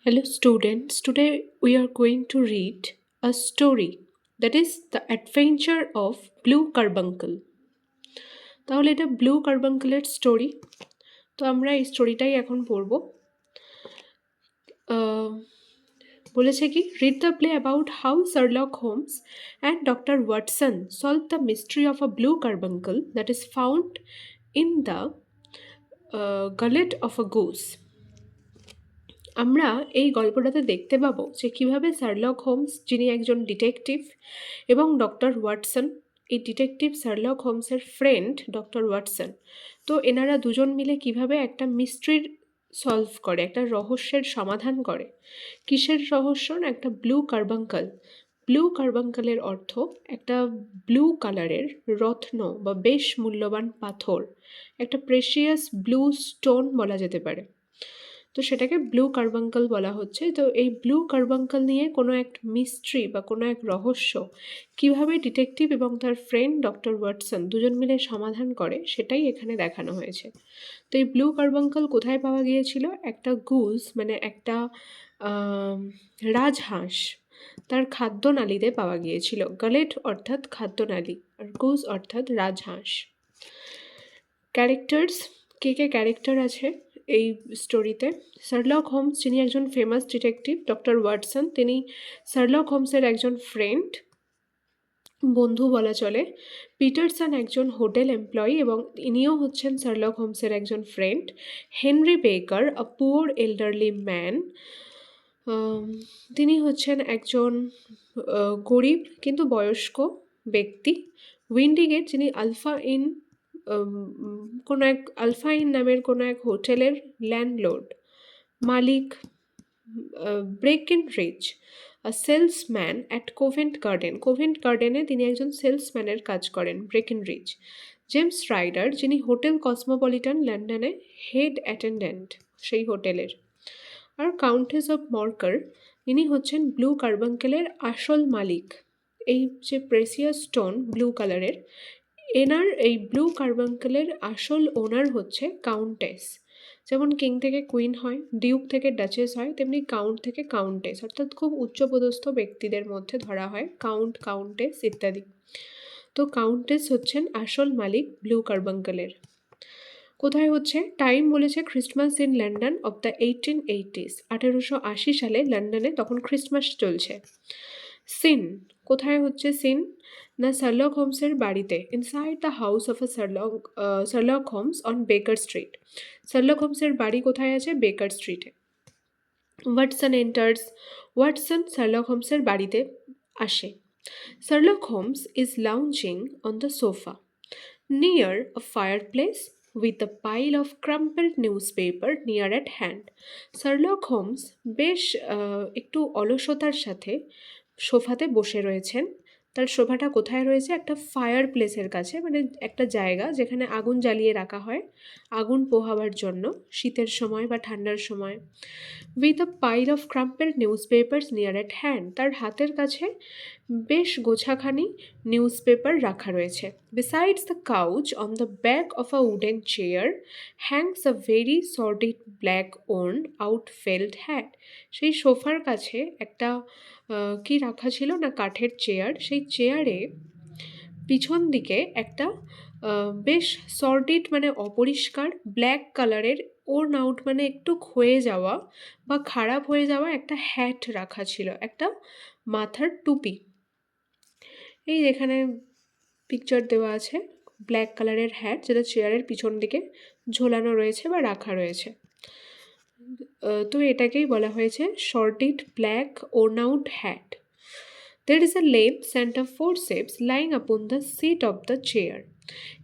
Hello, students. Today we are going to read a story that is The Adventure of Blue Carbuncle. তাহলে এটা blue কার্বাঙ্কেলের story. তো আমরা এই স্টোরিটাই এখন পড়ব। আহ, বলেছে কি, read the play about how Sherlock Holmes and doctor Watson solve the mystery of a blue carbuncle that is found in the gullet of a goose. আমরা এই গল্পটাতে দেখতে পাবো যে কীভাবে শার্লক হোমস, যিনি একজন ডিটেকটিভ, এবং ডক্টর ওয়াটসন, এই ডিটেকটিভ শার্লক হোমসের ফ্রেন্ড ডক্টর ওয়াটসন, তো এনারা দুজন মিলে কিভাবে একটা মিস্ট্রির সলভ করে, একটা রহস্যের সমাধান করে। কিসের রহস্য? না, একটা ব্লু কার্বাঙ্কাল। ব্লু কার্বাঙ্কালের অর্থ একটা ব্লু কালারের রত্ন বা বেশ মূল্যবান পাথর, একটা প্রেশিয়াস ব্লু স্টোন বলা যেতে পারে। তো সেটাকে ব্লু কার্বাঙ্কল বলা হচ্ছে। তো এই ব্লু কার্বাঙ্কল নিয়ে কোনো এক মিস্ট্রি বা কোনো এক রহস্য কিভাবে ডিটেকটিভ এবং তার ফ্রেন্ড ডক্টর ওয়াটসন দুজন মিলে সমাধান করে, সেটাই এখানে দেখানো হয়েছে। তো এই ব্লু কার্বাঙ্কল কোথায় পাওয়া গিয়েছিল? একটা গুজ, মানে একটা রাজহাঁস, তার খাদ্যনালীতে পাওয়া গিয়েছিল। গালেট অর্থাৎ খাদ্যনালী, আর গুজ অর্থাৎ রাজহাঁস। ক্যারেক্টার্স, কে কে ক্যারেক্টার আছে এই স্টোরিতে? শার্লক হোমস, যিনি একজন ফেমাস ডিটেকটিভ, ডক্টর ওয়াটসন, তিনি শার্লক হোমসের একজন ফ্রেন্ড, বন্ধু বলা চলে। পিটারসন একজন হোটেল এমপ্লয়ি এবং ইনিও হচ্ছেন শার্লক হোমসের একজন friend. Henry Baker, a poor elderly man, তিনি হচ্ছেন একজন গরিব কিন্তু বয়স্ক ব্যক্তি। উইন্ডিগেট, যিনি আলফা ইন কোনো এক আলফা ইন নামের কোনো এক হোটেলের ল্যান্ডলর্ড, মালিক। Breckinridge, salesman at Covent Garden, Covent গার্ডেনে তিনি একজন সেলসম্যানের কাজ করেন, ব্রেকেন রিচ। জেমস রাইডার, যিনি হোটেল কসমোপলিটন লন্ডনে হেড অ্যাটেন্ডেন্ট সেই হোটেলের। আর কাউন্টেস অফ মর্কার, ইনি হচ্ছেন ব্লু কার্বাঙ্কেলের আসল মালিক। এই যে প্রেসিয়াস স্টোন ব্লু কালারের, এনার এই ব্লু কার্বাঙ্কেলের আসল ওনার হচ্ছে কাউন্টেস। যেমন কিং থেকে কুইন হয়, ডিউক থেকে ডাচেস হয়, তেমনি কাউন্ট থেকে কাউন্টেস, অর্থাৎ খুব উচ্চপদস্থ ব্যক্তিদের মধ্যে ধরা হয় কাউন্ট, কাউন্টেস ইত্যাদি। তো কাউন্টেস হচ্ছেন আসল মালিক ব্লু কার্বাঙ্কেলের। কোথায় হচ্ছে? টাইম বলেছে Christmas in London of the 1880s, 1880 সালে লন্ডনে তখন ক্রিসমাস চলছে। সিন, কোথায় হচ্ছে সিন? না, শার্লক হোমসের বাড়িতে, inside the house of a Sherlock Holmes on Baker Street. শার্লক হোমসের বাড়ি কোথায় আছে? বেকার স্ট্রিটে। ওয়াটসন এন্টার্স, ওয়াটসন শার্লক হোমসের বাড়িতে আসে। Sherlock Holmes is lounging on the sofa near a fireplace with a pile of crumpled newspaper near at hand. Sherlock Holmes বেশ একটু অলসতার সাথে সোফাতে বসে রয়েছেন। তার সোফাটা কোথায় রয়েছে? একটা ফায়ার প্লেসের কাছে, মানে একটা জায়গা যেখানে আগুন জ্বালিয়ে রাখা হয় আগুন পোহাবার জন্য শীতের সময় বা ঠান্ডার সময়। With a pile of crumpled newspapers near at hand, তার হাতের কাছে বেশ গোছাখানি নিউজ পেপার রাখা রয়েছে। Besides the couch on the back of a wooden chair hangs a very sordid black worn out felt hat. সেই সোফার কাছে একটা কি রাখা ছিল? না, কাঠের চেয়ার। সেই চেয়ারে পিছন দিকে একটা বেশ সর্ডিড, মানে অপরিষ্কার ব্ল্যাক কালারের, ওর্ন আউট মানে একটু ক্ষয়ে যাওয়া বা খারাপ হয়ে যাওয়া একটা হ্যাট রাখা ছিল, একটা মাথার টুপি। এই যেখানে পিকচার দেওয়া আছে, ব্ল্যাক কালারের হ্যাট, যেটা চেয়ারের পিছন দিকে ঝোলানো রয়েছে বা রাখা রয়েছে। তো এটাকেই বলা হয়েছে sordid black worn out hat. There is a lamp and a forceps lying upon the seat of the chair.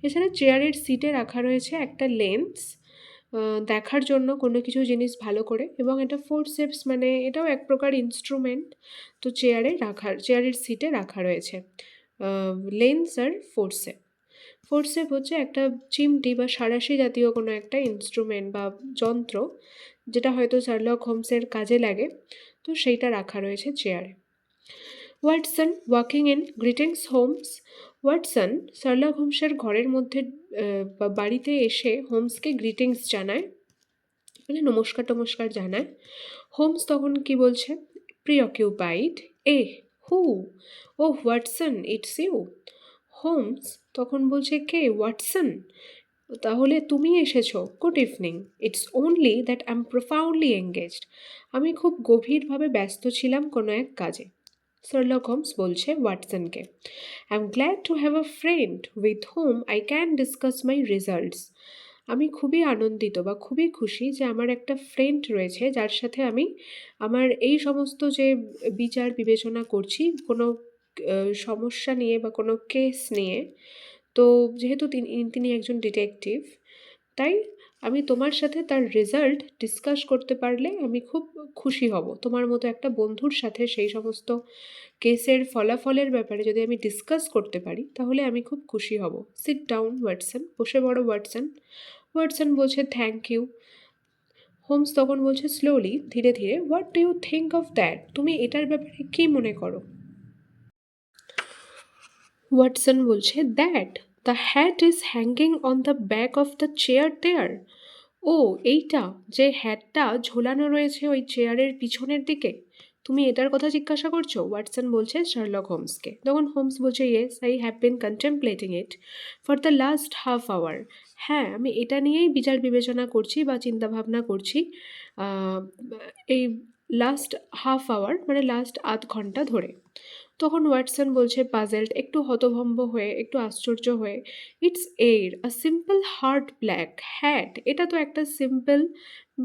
এছাড়া চেয়ারের সিটে রাখা রয়েছে একটা লেন্স দেখার জন্য কোনো কিছু জিনিস ভালো করে, এবং এটা ফোরসেপস, মানে এটাও এক প্রকার ইনস্ট্রুমেন্ট। তো চেয়ারের সিটে রাখা রয়েছে লেন্স আর ফোরসেপ। ফোরসেপ হচ্ছে একটা চিমটি বা সাঁড়াশি জাতীয় কোনো একটা ইনস্ট্রুমেন্ট বা যন্ত্র, যেটা হয়তো শার্লক হোমসের কাজে লাগে। তো সেইটা রাখা রয়েছে চেয়ারে। Watson walking in greetings Holmes, Watson Sherlock হোমসের ঘরের মধ্যে বা বাড়িতে এসে হোমসকে গ্রিটিংস জানায়। মানে নমস্কার টমস্কার জানায়। হোমস তখন কি বলছে, preoccupied, eh who, oh Watson it's you. Holmes তখন বলছে, কে ওয়াটসন, তাহলে তুমি এসেছো, good evening, it's only that I am profoundly engaged, আমি খুব গভীরভাবে ব্যস্ত ছিলাম কোনো এক কাজে। শার্লক হোমস বলছে ওয়াটসনকে, I am glad to have a friend with whom I can discuss my results, আমি খুবই আনন্দিত বা খুবই খুশি যে আমার একটা ফ্রেন্ড রয়েছে যার সাথে আমি আমার এই সমস্ত যে বিচার বিবেচনা করছি কোনো সমস্যা নিয়ে বা কোনো কেস নিয়ে। তো যেহেতু তিনি একজন ডিটেকটিভ, তাই আমি তোমার সাথে তার রেজাল্ট ডিসকাস করতে পারলে আমি খুব খুশি হব। তোমার মতো একটা বন্ধুর সাথে সেই সমস্ত কেসের ফলাফলের ব্যাপারে যদি আমি ডিসকাস করতে পারি তাহলে আমি খুব খুশি হব। সিট ডাউন ওয়াটসন, বসে পড়ো ওয়াটসন। ওয়াটসন বলছে থ্যাংক ইউ। হোমস তখন বলছে স্লোলি, ধীরে ধীরে, what do you think of that, তুমি এটার ব্যাপারে কী মনে করো? ওয়াটসন বলছে, that the hat is hanging on the back of the chair there, ও এইটা, যে হ্যাটটা ঝোলানো রয়েছে ওই চেয়ারের পিছনের দিকে, তুমি এটার কথা জিজ্ঞাসা করছো? ওয়াটসন বলছে শার্লক হোমসকে। তখন হোমস বলছে, yes I have been contemplating it for the last half hour, হ্যাঁ আমি এটা নিয়েই বিচার বিবেচনা করছি বা চিন্তাভাবনা করছি এই লাস্ট হাফ আওয়ার, মানে লাস্ট আধ ঘন্টা ধরে। তখন ওয়াটসন বলছে পাজেলড, একটু হতভম্ব হয়ে, একটু আশ্চর্য হয়ে, ইটস এর a simple hard black hat, এটা তো একটা সিম্পল,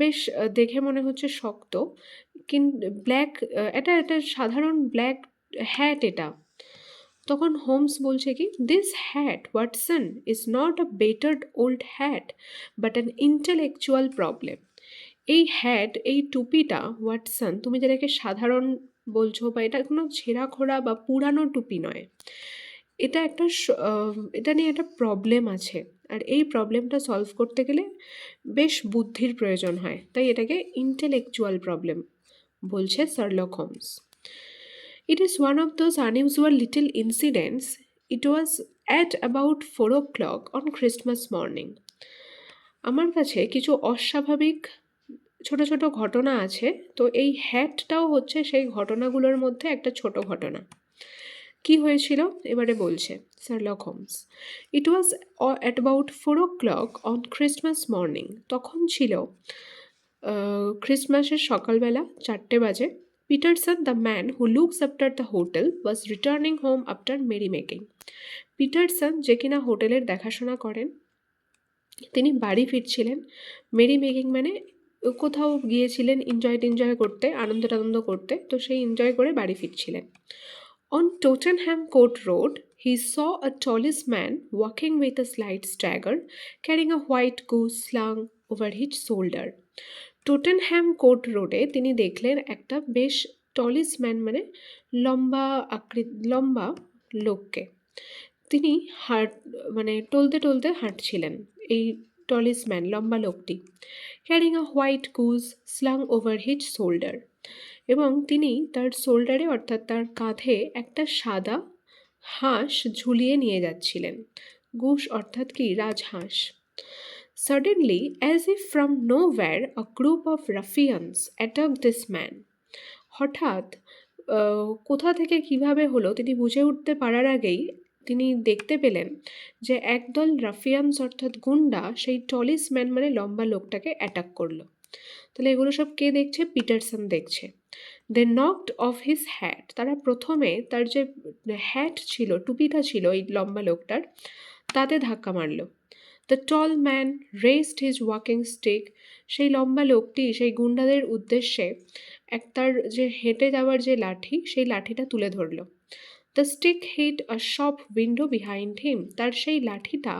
বেশ দেখে মনে হচ্ছে শক্ত, কিন্তু ব্ল্যাক, এটা একটা সাধারণ ব্ল্যাক হ্যাট এটা। তখন হোমস বলছে কি, this hat Watson is not a battered old hat but an intellectual problem, এই হ্যাট, এই টুপিটা ওয়াটসন, তুমি যেটাকে সাধারণ বলছো বা এটা কোনো ছেঁড়া খোড়া বা পুরানো টুপি নয়, এটা একটা এটা নিয়ে একটা প্রবলেম আছে, আর এই প্রবলেমটা সলভ করতে গেলে বেশ বুদ্ধির প্রয়োজন হয়, তাই এটাকে ইন্টেলেকচুয়াল প্রবলেম বলছে Sherlock Holmes. It is one of those unusual little incidents. It was at about 4 o'clock on Christmas morning. আমার কাছে কিছু অস্বাভাবিক ছোট ছোট ঘটনা আছে, তো এই হ্যাটটাও হচ্ছে সেই ঘটনাগুলোর মধ্যে একটা ছোট ঘটনা। কি হয়েছিল এবারে বলছে Sherlock Holmes. It was at about 4 o'clock on Christmas morning, তখন ছিল ক্রিসমাসের সকালবেলা 4টে বাজে। Peterson, the man who looks after the hotel, was returning home after merry making. Peterson, যে কিনা হোটেলের দেখাশোনা করেন, তিনি বাড়ি ফিরছিলেন। মেরি মেকিং মানে কোথাও গিয়েছিলেন এনজয় টেনজয় করতে, আনন্দ টানন্দ করতে, তো সেই এনজয় করে বাড়ি ফিরছিলেন। On Tottenham Court Road, he saw a tallish man walking with a slight stagger, carrying a white goose slung over his shoulder. Tottenham Court রোডে তিনি দেখলেন একটা বেশ টলিস ম্যান, মানে লম্বা লোককে। তিনি মানে টলতে টলতে হাঁটছিলেন, এই টলিস ম্যান, লম্বা লোকটি। Carrying a white goose slung over his shoulder, এবং তিনি তার শোল্ডারে অর্থাৎ তার কাঁধে একটা সাদা হাঁস ঝুলিয়ে নিয়ে যাচ্ছিলেন। গুস অর্থাৎ কি, রাজহাঁস। Suddenly, as if from nowhere, a group of ruffians attacked this man. হঠাৎ কোথা থেকে কিভাবে হলো তিনি বুঝে উঠতে পারার আগেই তিনি দেখতে পেলেন যে একদল রাফিয়ানস অর্থাৎ গুন্ডা সেই টলিস ম্যান মানে লম্বা লোকটাকে অ্যাটাক করলো। তাহলে এগুলো সব কে দেখছে? পিটারসন দেখছে। দে নকড অফ হিজ হ্যাট, তারা প্রথমে তার যে হ্যাট ছিল, টুপিটা ছিল এই লম্বা লোকটার, তাতে ধাক্কা মারল। The tall man raised his walking stick, সেই লম্বা লোকটি সেই গুন্ডাদের উদ্দেশ্যে তার যে হেঁটে যাওয়ার যে লাঠি, সেই লাঠিটা তুলে ধরল। The stick hit a shop window behind him, তার সেই লাঠিটা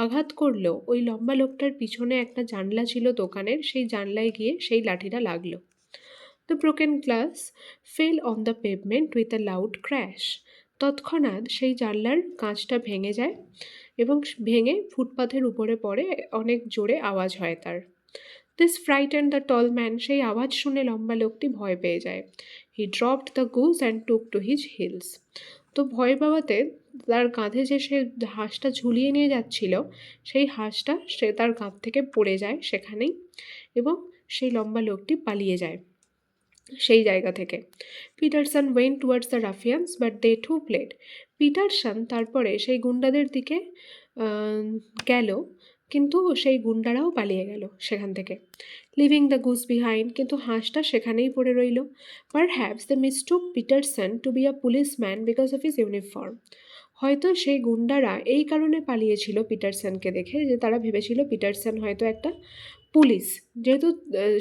আঘাত করলো ওই লম্বা লোকটার পিছনে একটা জানলা ছিল দোকানের, সেই জানলায় গিয়ে সেই লাঠিটা লাগলো। The broken glass fail on the pavement with a loud crash, তৎক্ষণাৎ সেই জানলার কাঁচটা ভেঙে যায় এবং ভেঙে ফুটপাথের উপরে পড়ে, অনেক জোরে আওয়াজ হয় তার। This frightened the tall man, সেই আওয়াজ শুনে লম্বা লোকটি ভয় পেয়ে যায়। He dropped the goose and took to his heels, তো ভয় পাওয়াতে তার কাঁধে যে সে হাঁসটা ঝুলিয়ে নিয়ে যাচ্ছিল, সেই হাঁসটা সে তার কাঁধ থেকে পড়ে যায় সেখানেই, এবং সেই লম্বা লোকটি পালিয়ে যায় সেই জায়গা থেকে। Peterson went towards the ruffians but they too fled. Peterson তারপরে সেই গুন্ডাদের দিকে গেল, কিন্তু সেই গুন্ডারাও পালিয়ে গেল সেখান থেকে। লিভিং দ্য গুস বিহাইন্ড, কিন্তু হাঁসটা সেখানেই পড়ে রইল। Perhaps the mistook Peterson to be a policeman because of his uniform. হয়তো সেই গুন্ডারা এই কারণে পালিয়েছিল পিটারসনকে দেখে, যে তারা ভেবেছিল পিটারসন হয়তো একটা পুলিশ, যেহেতু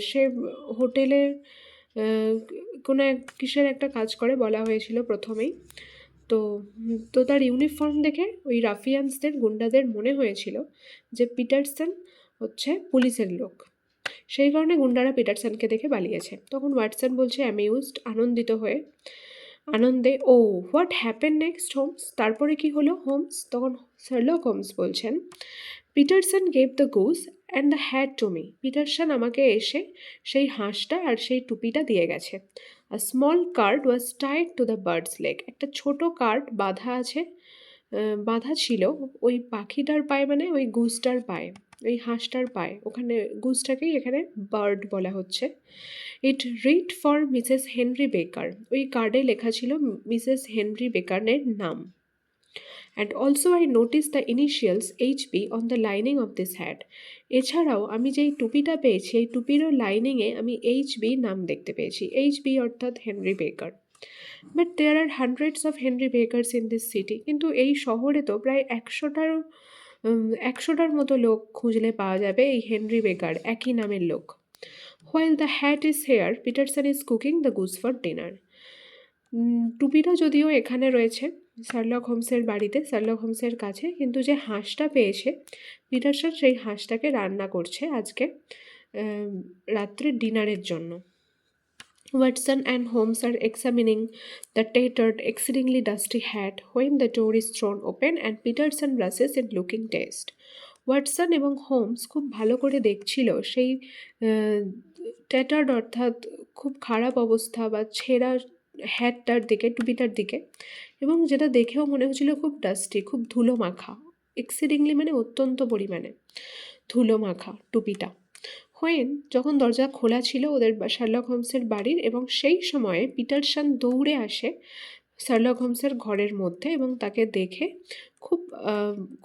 সে হোটেলের কোনো এক কিসের একটা কাজ করে বলা হয়েছিল প্রথমেই। তো তো তার ইউনিফর্ম দেখে ওই রাফিয়ানসদের গুন্ডাদের মনে হয়েছিল যে পিটারসন হচ্ছে পুলিশের লোক, সেই কারণে গুন্ডারা পিটারসনকে দেখে পালিয়েছে। তখন ওয়াটসন বলছে অ্যামিউজড, আনন্দিত হয়ে, আনন্দে, oh what happen next Holmes, তারপরে কি হলো হোমস? তখন শার্লক হোমস বলছেন, Peterson gave the goose and the hat to me. Peterson আমাকে এসে সেই হাঁসটা আর সেই টুপিটা দিয়ে গেছে। A small card was tied to the bird's leg. একটা ছোট কার্ড বাঁধা আছে, বাঁধা ছিল ওই পাখিটার পায়ে, মানে ওই গুসটার পায়ে, ওই হাঁসটার পায়ে। ওখানে গুসটাকেই এখানে বার্ড বলা হচ্ছে। It read for Mrs Henry Baker. ওই কার্ডে লেখা ছিল মিসেস হেনরি বেকারের নাম। And also I notice the initials HB on the lining of this hat. এছাড়াও আমি যেই টুপিটা পেয়েছি এই টুপিরও লাইনিংয়ে আমি এইচবি নাম দেখতে পেয়েছি। এইচবি অর্থাৎ Henry Baker. But there are hundreds of Henry Bakers in this city. কিন্তু এই শহরে তো প্রায় 100টার মতো লোক খুঁজলে পাওয়া যাবে এই হেনরি বেকার একই নামের লোক। While the hat is here, Peterson is cooking the goose for dinner. টুপিটা যদিও এখানে রয়েছে শার্লক হোমসের বাড়িতে, শার্লক হোমসের কাছে, কিন্তু যে হাঁসটা পেয়েছে পিটারসন সেই হাঁসটাকে রান্না করছে আজকে রাত্রে ডিনারের জন্য। Watson and Holmes are examining the tattered, exceedingly dusty hat when the door is thrown open and Peterson rushes in looking test. Watson এবং হোমস খুব ভালো করে দেখছিল সেই ট্যাটার্ড অর্থাৎ খুব খারাপ অবস্থা বা ছেঁড়া হ্যাটটার দিকে, টুপিটার দিকে, এবং যেটা দেখেও মনে হচ্ছিল খুব ডাস্টি, খুব ধুলো মাখা, এক্সিডিংলি মানে অত্যন্ত পরিমাণে ধুলো মাখা টুপিটা। হোয়েন, যখন দরজা খোলা ছিল ওদের শার্লক হোমসের বাড়ির, এবং সেই সময়ে পিটারসন দৌড়ে আসে শার্লক হোমসের ঘরের মধ্যে এবং তাকে দেখে খুব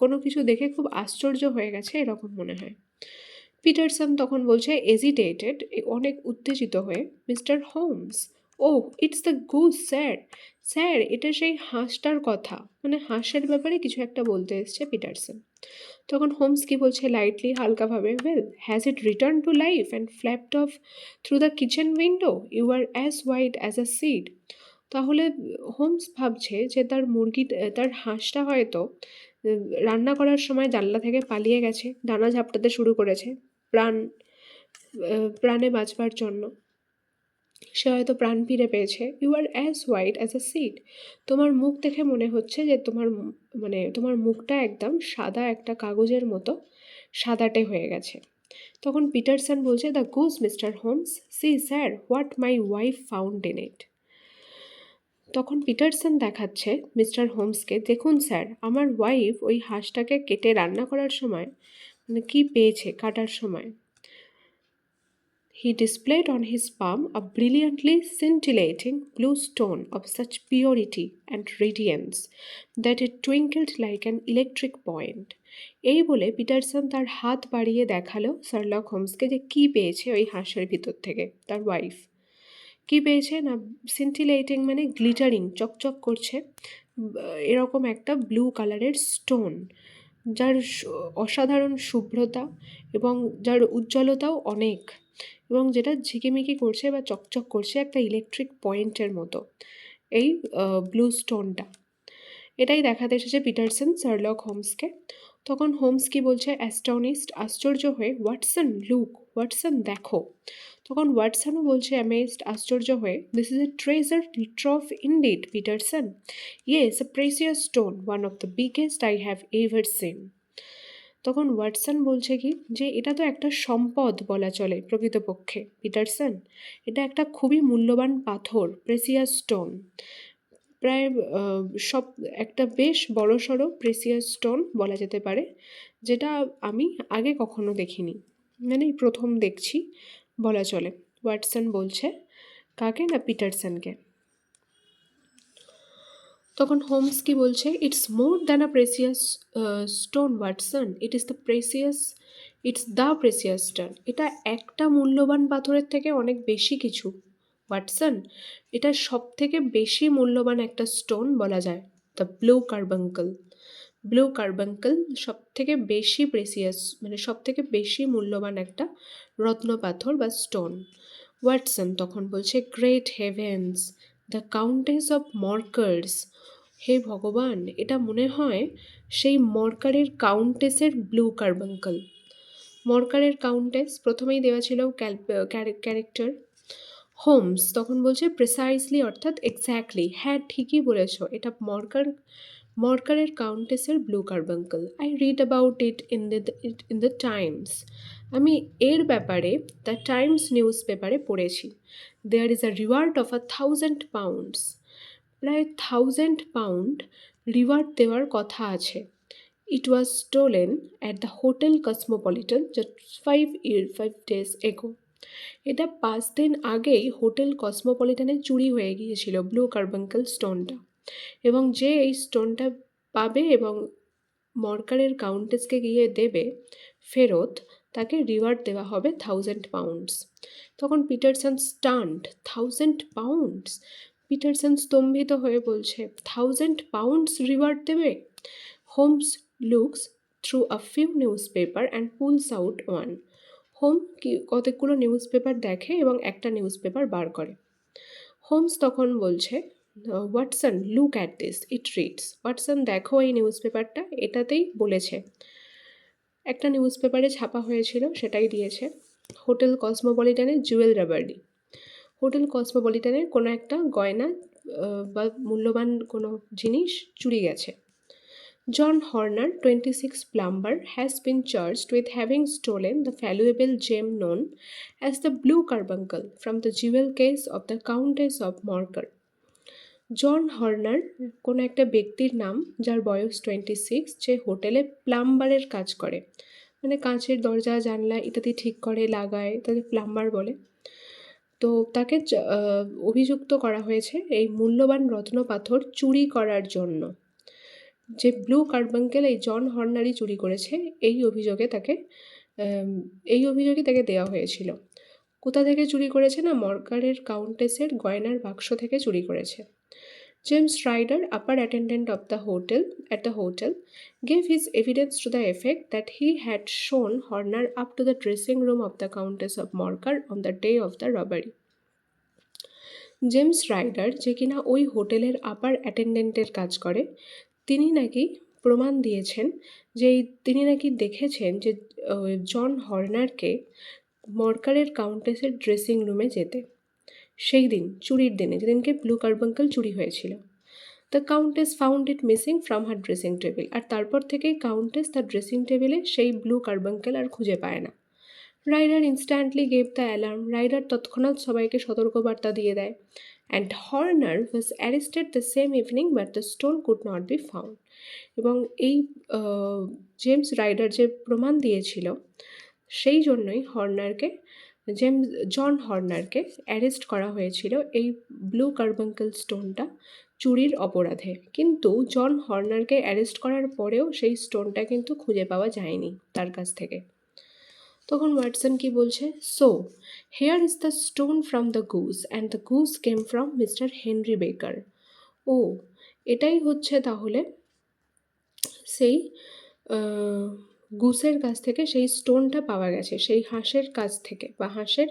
কোনো কিছু দেখে খুব আশ্চর্য হয়ে গেছে এরকম মনে হয়। পিটারসন তখন বলছে এজিটেটেড, অনেক উত্তেজিত হয়ে, Mr Holmes, oh it's the goose sir. Sir, এটা সেই হাঁসটার কথা, মানে হাঁসের ব্যাপারে কিছু একটা বলতে এসছে পিটারসন। তখন হোমস কি বলছে লাইটলি, হালকাভাবে, well, has it returned to life and flapped off through the kitchen window, you are as white as a sheet. তাহলে হোমস ভাবছে যে তার তার হাঁসটা হয়তো রান্না করার সময় জানলা থেকে পালিয়ে গেছে, ডানা ঝাপটাতে শুরু করেছে প্রাণে বাঁচবার জন্য। সে হয়তো প্রাণ ফিরে পেয়েছে। You are as white as a sheet. তোমার মুখ দেখে মনে হচ্ছে যে তোমার মুখটা একদম সাদা একটা কাগজের মতো সাদাটে হয়ে গেছে। তখন পিটারসন বলছে, the goose Mr Holmes, see sir what my wife found in it. তখন পিটারসন দেখাচ্ছে মিস্টার হোমসকে, দেখুন স্যার, আমার ওয়াইফ ওই হাঁসটাকে কেটে রান্না করার সময় কি পেয়েছে কাটার সময়। He displayed on his palm a brilliantly scintillating blue stone of such purity and radiance that it twinkled like an electric point. এই বলে পিটারসন তার হাত বাড়িয়ে দেখালো শার্লক হোমসকে যে কী পেয়েছে ওই হাঁসের ভিতর থেকে তার ওয়াইফ। কী পেয়েছে না, সিন্টিলেটিং মানে গ্লিটারিং, চকচক করছে এরকম একটা ব্লু কালারের স্টোন, যার অসাধারণ শুভ্রতা এবং যার উজ্জ্বলতাও অনেক, এবং যেটা ঝিকিমিকি করছে বা চকচক করছে একটা ইলেকট্রিক পয়েন্টের মতো এই ব্লু স্টোনটা। এটাই দেখাতে এসেছে পিটারসন শার্লক হোমসকে। তখন হোমস কি বলছে, অ্যাস্টনিশড, আশ্চর্য হয়ে, ওয়াটসন লুক, ওয়াটসন দেখো। তখন ওয়াটসনও বলছে অ্যামেজড, আশ্চর্য হয়ে, this is a treasure trove indeed Peterson, yes, a precious stone, one of the biggest I have ever seen. তখন ওয়াটসন বলছে কি যে এটা তো একটা সম্পদ বলা চলে প্রকৃতপক্ষে পিটারসন, এটা একটা খুবই মূল্যবান পাথর, প্রেসিয়াস স্টোন, প্রায় সব একটা বেশ বড়সড় প্রেসিয়াস স্টোন বলা যেতে পারে, যেটা আমি আগে কখনো দেখিনি, মানে প্রথম দেখছি বলা চলে। ওয়াটসন বলছে কাকে না পিটারসনকে। তখন হোমস কি বলছে, it's more than a precious stone Watson, it's the precious stone. এটা একটা মূল্যবান পাথরের থেকে অনেক বেশি কিছু ওয়াটসন। এটা সব থেকে বেশি মূল্যবান একটা স্টোন বলা যায়, দ্য ব্লু কার্বাঙ্কল সব থেকে বেশি প্রেসিয়াস, মানে সব থেকে বেশি মূল্যবান একটা রত্ন পাথর বা স্টোন। ওয়াটসন তখন বলছে, great heavens, the countess of Morcar's. হে ভগবান, এটা মনে হয় সেই মর্কারের কাউন্টেসের ব্লু কার্বাঙ্কল। মর্কারের কাউন্টেস প্রথমেই দেওয়া ছিল ক্যারেক্টার। হোমস তখন বলছে প্রিসাইসলি, অর্থাৎ এক্স্যাক্টলি, হ্যাঁ ঠিকই বলেছ, এটা মর্কারের কাউন্টেসের blue carbuncle. I read about in the Times. আমি এর ব্যাপারে দ্য টাইমস নিউজ পেপারে পড়েছি। There is a reward of 1,000 pounds। প্রায় 1,000 পাউন্ড রিওয়ার্ড দেওয়ার কথা আছে। It was stolen at the hotel Cosmopolitan just 5 days ago। এটা 5 দিন আগেই হোটেল কসমোপলিটনে চুরি হয়ে গিয়েছিল ব্লু কার্বাঙ্কল স্টোনটা। এবং যে এই স্টোনটা পাবে এবং মর্কারের কাউন্টেসকে গিয়ে দেবে ফেরত, তাকে রিওয়ার্ড দেওয়া হবে 1,000 pounds। তখন পিটারসন স্টান্ট, 1,000 pounds! পিটারসন স্তম্ভিত হয়ে বলছে 1,000 pounds রিওয়ার্ড দেবে। Holmes looks through a few newspaper and pulls out one. হোম কতগুলো নিউজ পেপার দেখে এবং একটা নিউজ পেপার বার করে। হোমস তখন বলছে, Watson look at this, it reads. Watson দেখো এই নিউজ পেপারটা, এটাতেই বলেছে। একটা নিউজ পেপারে ছাপা হয়েছিল, সেটাই দিয়েছে। হোটেল কসমোপলিটনে জুয়েল রাবারি, হোটেল কসমোপলিটনের কোনো একটা গয়না বা মূল্যবান কোনো জিনিস চুরি গেছে। John Horner, 26 plumber, has been charged with having stolen the valuable gem known as the Blue Carbuncle from the jewel case of the Countess of Morcar. John Horner কোনো একটা ব্যক্তির নাম, যার বয়স 26, যে হোটেলে প্লাম্বারের কাজ করে, মানে কাঁচের দরজা জানলা ইত্যাদি ঠিক করে, লাগায়, তাকে প্লাম্বার বলে। তো তাকে অভিযুক্ত করা হয়েছে এই মূল্যবান রত্ন পাথর চুরি করার জন্য। যে ব্লু কার্বাঙ্কেল এই জন হর্নারই চুরি করেছে, এই অভিযোগে তাকে দেওয়া হয়েছিল। কোথা থেকে চুরি করেছে না, মর্কারের কাউন্টেসের গয়নার বাক্স থেকে চুরি করেছে। James Ryder, upper attendant at the hotel, gave his evidence to the effect that he had shown Horner up to the dressing room of the Countess of Morcar on the day of the robbery. James Ryder, যে কিনা ওই হোটেলের আপার অ্যাটেন্ডেন্টের কাজ করে, তিনি নাকি প্রমাণ দিয়েছেন যে তিনি নাকি দেখেছেন যে জন হর্নারকে মর্কারের কাউন্টেসের ড্রেসিং রুমে যেতে, সেই দিন চুরির দিনে, যেদিনকে ব্লু কার্বাঙ্কল চুরি হয়েছিল। The countess found it missing from her dressing table. আর তারপর থেকেই কাউন্টেস তার ড্রেসিং টেবিলে সেই ব্লু কার্বাঙ্কেল আর খুঁজে পায় না। Ryder instantly gave the alarm. Ryder তৎক্ষণাৎ সবাইকে সতর্কবার্তা দিয়ে দেয়। And Horner was arrested the same evening, but the stone could not be found. এবং এই জেমস রাইডার যে প্রমাণ দিয়েছিল, সেই জন্যই জন হর্নারকে অ্যারেস্ট করা হয়েছিল এই ব্লু কার্বাঙ্কেল স্টোনটা চুরির অপরাধে। কিন্তু জন হর্নারকে অ্যারেস্ট করার পরেও সেই স্টোনটা কিন্তু খুঁজে পাওয়া যায়নি তার কাছ থেকে। তখন ওয়াটসন কি বলছে, so here is the stone from the goose and the goose came from mister Henry বেকার। ও, এটাই হচ্ছে তাহলে সেই গুসের কাছ থেকে সেই স্টোনটা পাওয়া গেছে, সেই হাঁসের কাছ থেকে, বা হাঁসের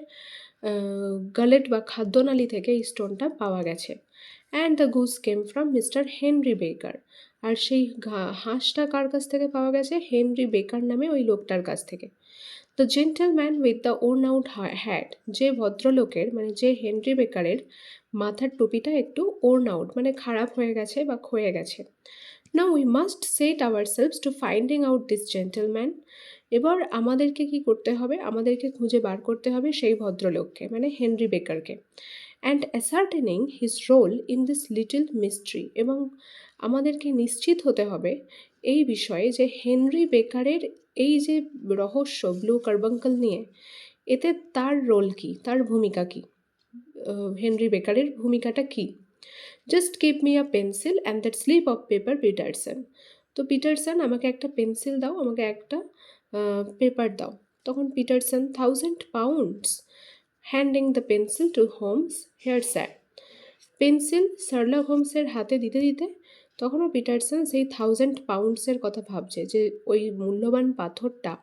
গালেট বা খাদ্যনালী থেকে এই স্টোনটা পাওয়া গেছে। And the goose came from mister Henry বেকার। আর সেই হাঁসটা কার কাছ থেকে পাওয়া গেছে? হেনরি বেকার নামে ওই লোকটার কাছ থেকে। The gentleman with the worn out hat, যে ভদ্রলোকের, মানে যে হেনরি বেকারের মাথার টুপিটা একটু ওর্ন আউট, মানে খারাপ হয়ে গেছে বা ক্ষয়ে গেছে। Now we must set ourselves to finding out this gentleman. এবার আমাদেরকে কি করতে হবে? আমাদেরকে খুঁজে বার করতে হবে সেই ভদ্রলোককে, মানে হেনরি বেকারকে। And ascertaining his role in this little mystery, এবং আমাদেরকে নিশ্চিত হতে হবে এই বিষয়ে যে হেনরি বেকারের এই যে রহস্য ব্লু কার্বাঙ্কল নিয়ে, এতে তার রোল কী, তার ভূমিকা কী, হেনরি বেকারের ভূমিকাটা কী? Just give me a pencil and that slip of paper Peterson. তো পিটারসন আমাকে একটা পেন্সিল দাও, আমাকে একটা পেপার দাও। তখন Peterson 1000 pounds, handing the pencil to Holmes. Here sir. Pencil Sherlock হোমসের হাতে দিতে দিতে তখনও পিটারসন সেই 1000 pounds কথা ভাবছে যে ওই মূল্যবান পাথরটা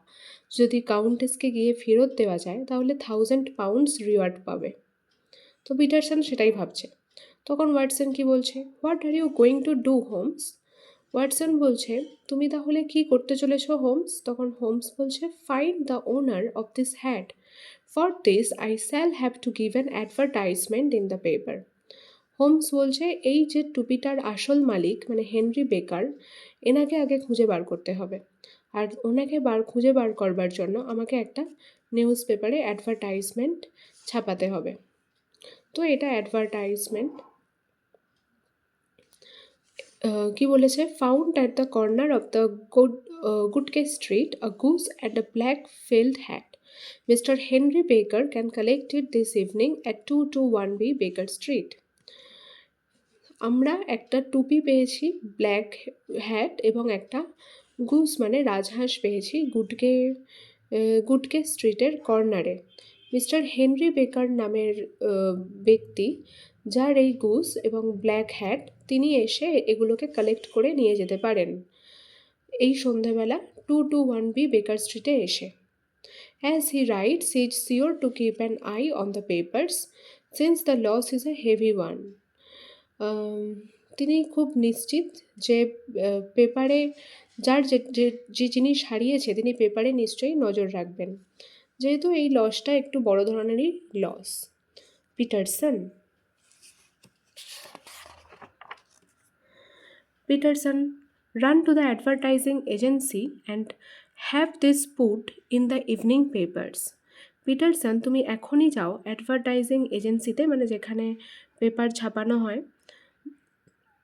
যদি কাউন্টেসকে গিয়ে ফেরত দেওয়া যায় তাহলে 1000 pounds রিওয়ার্ড পাবে। তো পিটারসন সেটাই ভাবছে। তখন ওয়াটসন কি বলছে, what are you going to do Holmes? Watson বলছে, তুমি তাহলে কি করতে চলেছ হোমস? তখন হোমস বলছে, find the owner of this hat. For this I shall have to give an advertisement in the paper. Holmes বলছে, এই যে টুপিটার আসল মালিক মানে হেনরি বেকার, এনাকে আগে খুঁজে বার করতে হবে, আর ওনাকে খুঁজে বার করবার জন্য আমাকে একটা নিউজ পেপারে অ্যাডভার্টাইজমেন্ট ছাপাতে হবে। তো এটা অ্যাডভার্টাইজমেন্ট কি বলেছে, found at the corner of the Goodge street a goose and a black felt hat. Mr Henry Baker can collect it this evening at 221B Baker street. আমরা একটা টুপি পেয়েছি, ব্ল্যাক হ্যাট, এবং একটা গুস মানে রাজহাঁস পেয়েছি গুডকে স্ট্রিটের কর্নারে। মিস্টার হেনরি বেকার নামের ব্যক্তি, যার এই গুস এবং ব্ল্যাক হ্যাট, তিনি এসে এগুলোকে কালেক্ট করে নিয়ে যেতে পারেন এই সন্ধেবেলা 221B বেকার স্ট্রিটে এসে। As he writes, he is sure to keep an eye on the papers since the loss is a heavy one. তিনি খুব নিশ্চিত যে পেপারে যার যে জিনিস হারিয়েছে তিনি পেপারে নিশ্চয়ই নজর রাখবেন, যেহেতু এই লসটা একটু বড় ধরনেরই loss. Peterson run to the advertising agency and have this put in the evening papers. Pietersen, তুমি এখনই যাও অ্যাডভার্টাইজিং এজেন্সিতে, মানে যেখানে পেপার ছাপানো হয়,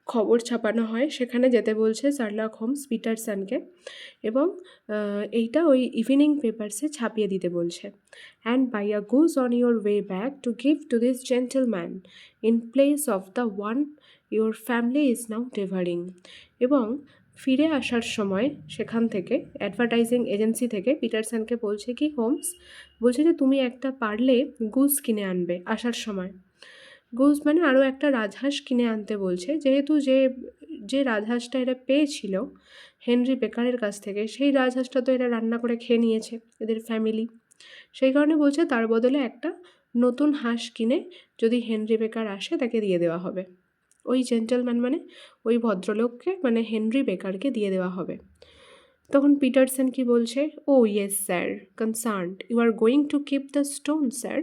খবর ছাপানো হয়, সেখানে যেতে বলছে শার্লক হোমস পিটারসনকে, এবং এইটা ওই ইভিনিং পেপারসে ছাপিয়ে দিতে বলছে। And buy a goose on your way back to give to this gentleman in place of the one your family is now devouring. এবং ফিরে আসার সময় সেখান থেকে অ্যাডভার্টাইজিং এজেন্সি থেকে পিটারসনকে বলছে কি, হোমস বলছে যে তুমি একটা পারলে গুজ কিনে আনবে আসার সময়। গুজ মানে আরও একটা রাজহাঁস কিনে আনতে বলছে, যেহেতু যে রাজহাঁসটা এরা পেয়েছিল হেনরি বেকারের কাছ থেকে, সেই রাজহাঁসটা তো এরা রান্না করে খেয়ে নিয়েছে এদের ফ্যামিলি। সেই কারণে বলছে তার বদলে একটা নতুন হাঁস কিনে যদি হেনরি বেকার আসে তাকে দিয়ে দেওয়া হবে। ওই জেন্টলম্যান মানে ওই ভদ্রলোককে, মানে হেনরি বেকারকে দিয়ে দেওয়া হবে। তখন পিটারসন কি বলছে, oh yes sir, concerned, you are going to keep the stone sir.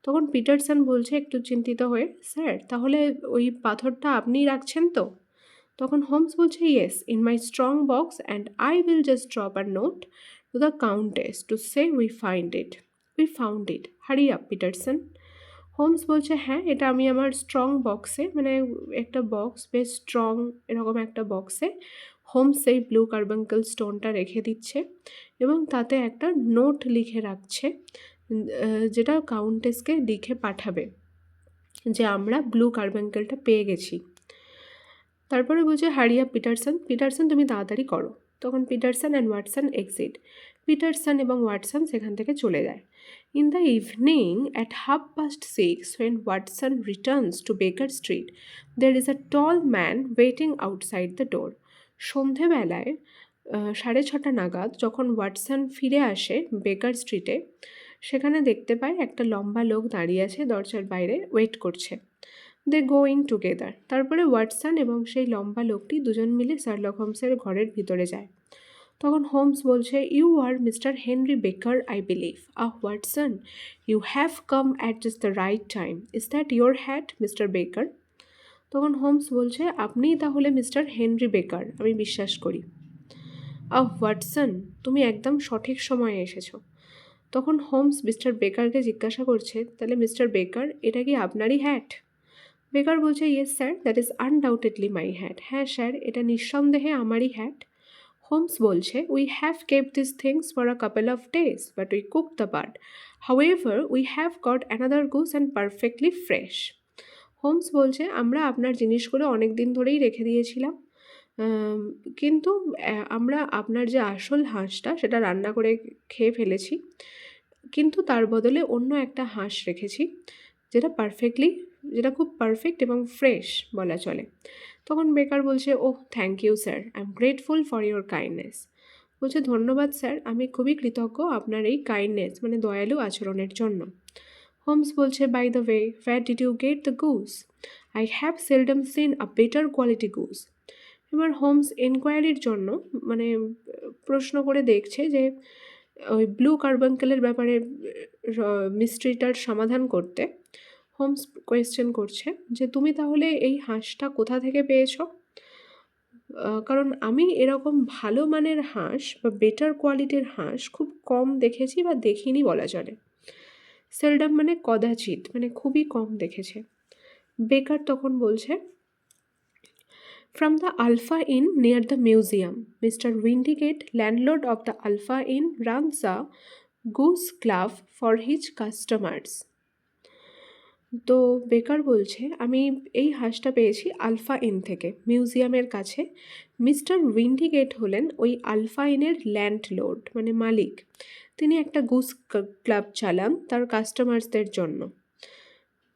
তখন পিটারসন বলছে একটু চিন্তিত হয়ে, স্যার তাহলে ওই পাথরটা আপনিই রাখছেন তো? তখন হোমস বলছে, yes, in my strong box and I will just drop a note to the countess to say we found it, hurry up Pietersen. Holmes বলছে, হ্যাঁ, এটা আমি আমার স্ট্রং বক্সে, মানে একটা বক্স বেশ স্ট্রং এরকম একটা বক্সে হোমস এই ব্লু কার্বাঙ্কেল স্টোনটা রেখে দিচ্ছে এবং তাতে একটা নোট লিখে রাখছে, যেটা কাউন্টেসকে লিখে পাঠাবে যে আমরা ব্লু কার্বাঙ্কেলটা পেয়ে গেছি। তারপরে বলছে, হারিয়া পিটারসন তুমি তাড়াতাড়ি করো। তখন Pietersen and Watson exit. Pietersen এবং ওয়াটসন সেখান থেকে চলে যায়। In the evening at 6:30 when Watson returns to বেকার street there is a tall man waiting outside the door. সন্ধেবেলায় 6:30 নাগাদ যখন ওয়াটসন ফিরে আসে বেকার স্ট্রিটে, সেখানে দেখতে পায় একটা লম্বা লোক দাঁড়িয়ে আছে দরজার বাইরে, ওয়েট করছে। দে গো ইন টুগেদার। তারপরে ওয়াটসন এবং সেই লম্বা লোকটি দুজন মিলে শার্লক হোমসের ঘরের ভিতরে যায়। তখন হোমস বলছে, you are Mr Henry Baker I believe. Watson, you have come at just the right time. Is that your hat Mr Baker? তখন হোমস বলছে, আপনিই তাহলে মিস্টার হেনরি বেকার, আমি বিশ্বাস করি। ওয়াটসন, তুমি একদম সঠিক সময়ে এসেছো। তখন হোমস মিস্টার বেকারকে জিজ্ঞাসা করছে, তাহলে মিস্টার বেকার, এটা কি আপনারই হ্যাট? বেকার বলছে, yes sir, that is undoubtedly my hat. হ্যাঁ স্যার, এটা নিঃসন্দেহে আমারই হ্যাট। হোমস বলছে, we have kept this things for a couple of days but we cook the bird. However we have got another goose and perfectly fresh. Holmes বলছে, আমরা আপনার জিনিসগুলো অনেক দিন ধরেই রেখে দিয়েছিলাম, কিন্তু আমরা আপনার যে আসল হাঁসটা সেটা রান্না করে খেয়ে ফেলেছি, কিন্তু তার বদলে অন্য একটা হাঁস রেখেছি যেটা খুব পারফেক্ট এবং ফ্রেশ বলা চলে। তখন বেকার বলছে, oh thank you sir, I am grateful for your kindness. বলছে, ধন্যবাদ স্যার, আমি খুবই কৃতজ্ঞ আপনার এই কাইন্ডনেস মানে দয়ালু আচরণের জন্য। হোমস বলছে, by the way, where did you get the goose? I have seldom seen a better quality goose. এবার হোমস এনকোয়ারির জন্য মানে প্রশ্ন করে দেখছে যে ওই ব্লু কার্বাঙ্কেলের ব্যাপারে মিস্ট্রিটার সমাধান করতে হোমস কোয়েশ্চেন করছে যে তুমি তাহলে এই হাঁসটা কোথা থেকে পেয়েছো? কারণ আমি এরকম ভালো মানের হাঁস বা বেটার কোয়ালিটির হাঁস খুব কম দেখেছি বা দেখিনি বলা চলে। সেলডাম মানে কদাচিৎ, মানে খুবই কম দেখেছে। বেকার তখন বলছে, from the Alpha Inn near the museum, Mr Windigate, landlord of the Alpha Inn, runs a goose club for his customers. তো বেকার বলছে, আমি এই হাঁসটা পেয়েছি আলফা ইন থেকে, মিউজিয়ামের কাছে। মিস্টার উইন্ডিগেট হলেন ওই আলফা ইনের ল্যান্ডলর্ড মানে মালিক। তিনি একটা গুস ক্লাব চালান তার কাস্টমার্সদের জন্য।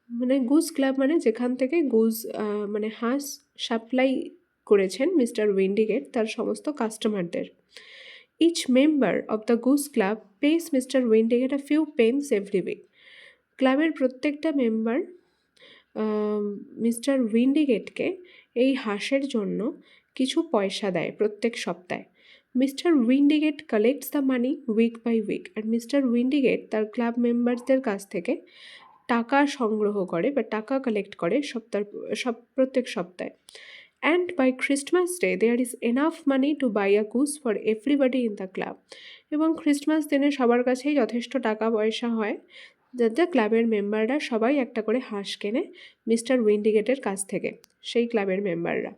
মানে গুস ক্লাব মানে যেখান থেকে গুস মানে হাঁস সাপ্লাই করেছেন মিস্টার উইন্ডিগেট তার সমস্ত কাস্টমারদের। Each member of the goose club pays Mr Windigate a few pence every week. ক্লাবের প্রত্যেকটা মেম্বার মিস্টার উইন্ডিগেটকে এই হাঁসের জন্য কিছু পয়সা দেয় প্রত্যেক সপ্তাহে। Mr Windigate collects the money week by week. আর মিস্টার উইন্ডিগেট তার ক্লাব মেম্বারসদের কাছ থেকে টাকা সংগ্রহ করে বা টাকা কালেক্ট করে প্রত্যেক সপ্তাহে। And by Christmas day there is enough money to buy a goose for everybody in the club. এবং ক্রিসমাস দিনে সবার কাছেই যথেষ্ট টাকা পয়সা হয় যাতে ক্লাবের মেম্বাররা সবাই একটা করে হাঁস কেনে মিস্টার উইন্ডিগেটের কাছ থেকে, সেই ক্লাবের মেম্বাররা।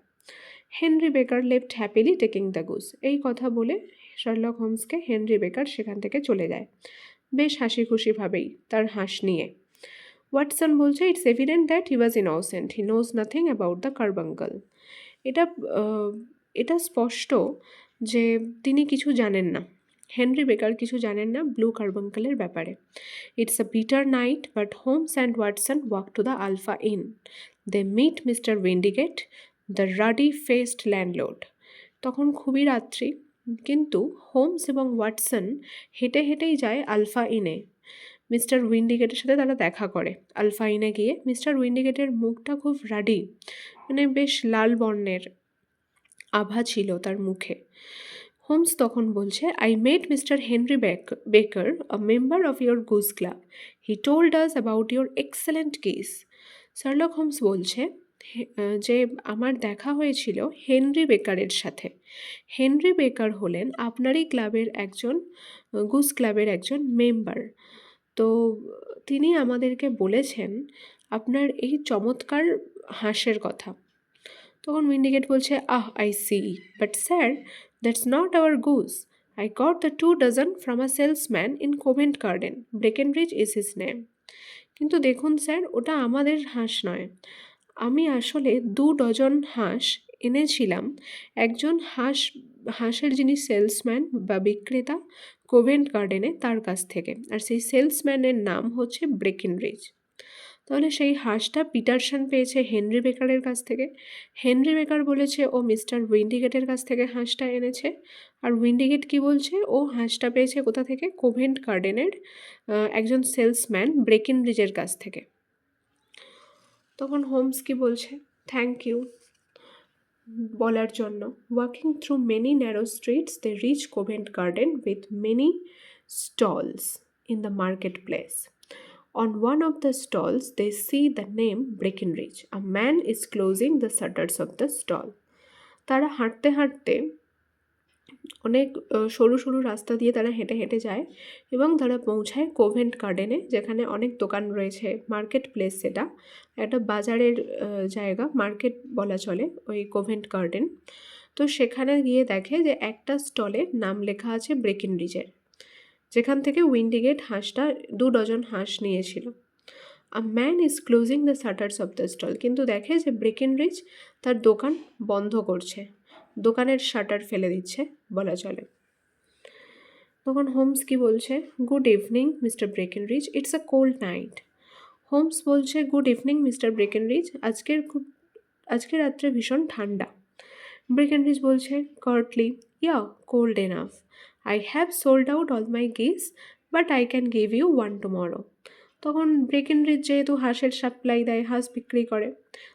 হেনরি বেকার left happily taking the Goose. এই কথা বলে শার্লক হোমসকে হেনরি বেকার সেখান থেকে চলে যায় বেশ হাসি খুশিভাবেই তার হাঁস নিয়ে। ওয়াটসন বলছে, it's evident that he was innocent, he knows nothing about the carbuncle. এটা স্পষ্ট যে তিনি কিছু জানেন না, হেনরি বেকার কিছু জানেন না ব্লু কার্বাঙ্কলের ব্যাপারে। It's a bitter night, but Holmes and Watson walk to the Alpha Inn. They meet Mr Windigate, the ruddy faced landlord. তখন খুবই রাত্রি, কিন্তু হোমস এবং ওয়াটসন হেঁটে হেঁটেই যায় আলফা ইনে। মিস্টার উইন্ডিগেটের সাথে তারা দেখা করে। আলফা ইনে গিয়ে মিস্টার উইন্ডিগেটের মুখটা খুব রাডি, মানে বেশ লাল বর্ণের আভা ছিল তার মুখে। হোমস তখন বলছে, I met Mister Henry Baker, a member of your goose club. He told us about your excellent case. Sherlock Holmes বলছে যে আমার দেখা হয়েছিল হেনরি বেকারের সাথে। হেনরি বেকার হলেন আপনারই ক্লাবের একজন গুস ক্লাবের একজন মেম্বার। তো তিনি আমাদেরকে বলেছেন আপনার এই চমৎকার হাঁসের কথা। তখন উইন্ডিগেট বলছে, I see, but sir, that's not our goose. I got the 2 dozen from a salesman in Covent Garden, Breckinridge is his name. কিন্তু দেখুন স্যার, ওটা আমাদের হাঁস নয়। আমি আসলে 2 ডজন হাঁস এনেছিলাম একজন হাঁসের যিনি সেলসম্যান বা বিক্রেতা কোভেন্ট গার্ডেনে তার কাছ থেকে, আর সেই সেলসম্যানের নাম হচ্ছে ব্রেকেনরিজ। তাহলে সেই হাঁসটা পিটারসন পেয়েছে হেনরি বেকারের কাছ থেকে। হেনরি বেকার বলেছে ও মিস্টার উইন্ডিগেটের কাছ থেকে হাঁসটা এনেছে, আর উইন্ডিগেট কি বলছে ও হাঁসটা পেয়েছে কোথা থেকে? কোভেন্ট গার্ডেনের একজন সেলসম্যান ব্রেকেনরিজের কাছ থেকে। তখন হোমস কি বলছে, থ্যাংক ইউ বলার জন্য। Walking through many narrow streets they reach Covent Garden with many stalls in the market place. On one of the stalls, they see the name Breckenridge. A man is closing the shutters of the stall. তারা হাঁটতে হাঁটতে অনেক সরু সরু রাস্তা দিয়ে তারা হেঁটে হেঁটে যায় এবং তারা পৌঁছায় কোভেন্ট গার্ডেনে, যেখানে অনেক দোকান রয়েছে। মার্কেট প্লেস, সেটা একটা বাজারের জায়গা, মার্কেট বলা চলে ওই কোভেন্ট গার্ডেন। তো সেখানে গিয়ে দেখে যে একটা স্টলে নাম লেখা আছে ব্রেকেনরিজের। যেখান থেকে উইন্ডিগেট হাঁসটা 2 ডজন হাঁস নিয়েছিল। A man is closing the shutters of the stall, কিন্তু দেখে যে ব্রেকেনরিজ তার দোকান বন্ধ করছে, দোকানের শাটার ফেলে দিচ্ছে বলা চলে। তখন হোমস কি বলছে, good evening Mr Breckinridge, it's a cold night. Holmes বলছে, গুড ইভিনিং মিস্টার ব্রেকেনরিজ, আজকে রাত্রে ভীষণ ঠান্ডা। ব্রেকেনরিজ বলছে curtly, yeah cold enough, I have sold out all my geese, but I can give you one tomorrow. তখন Breckinridge যেহেতু হাঁসের supply দেয়, হাঁস বিক্রি করে,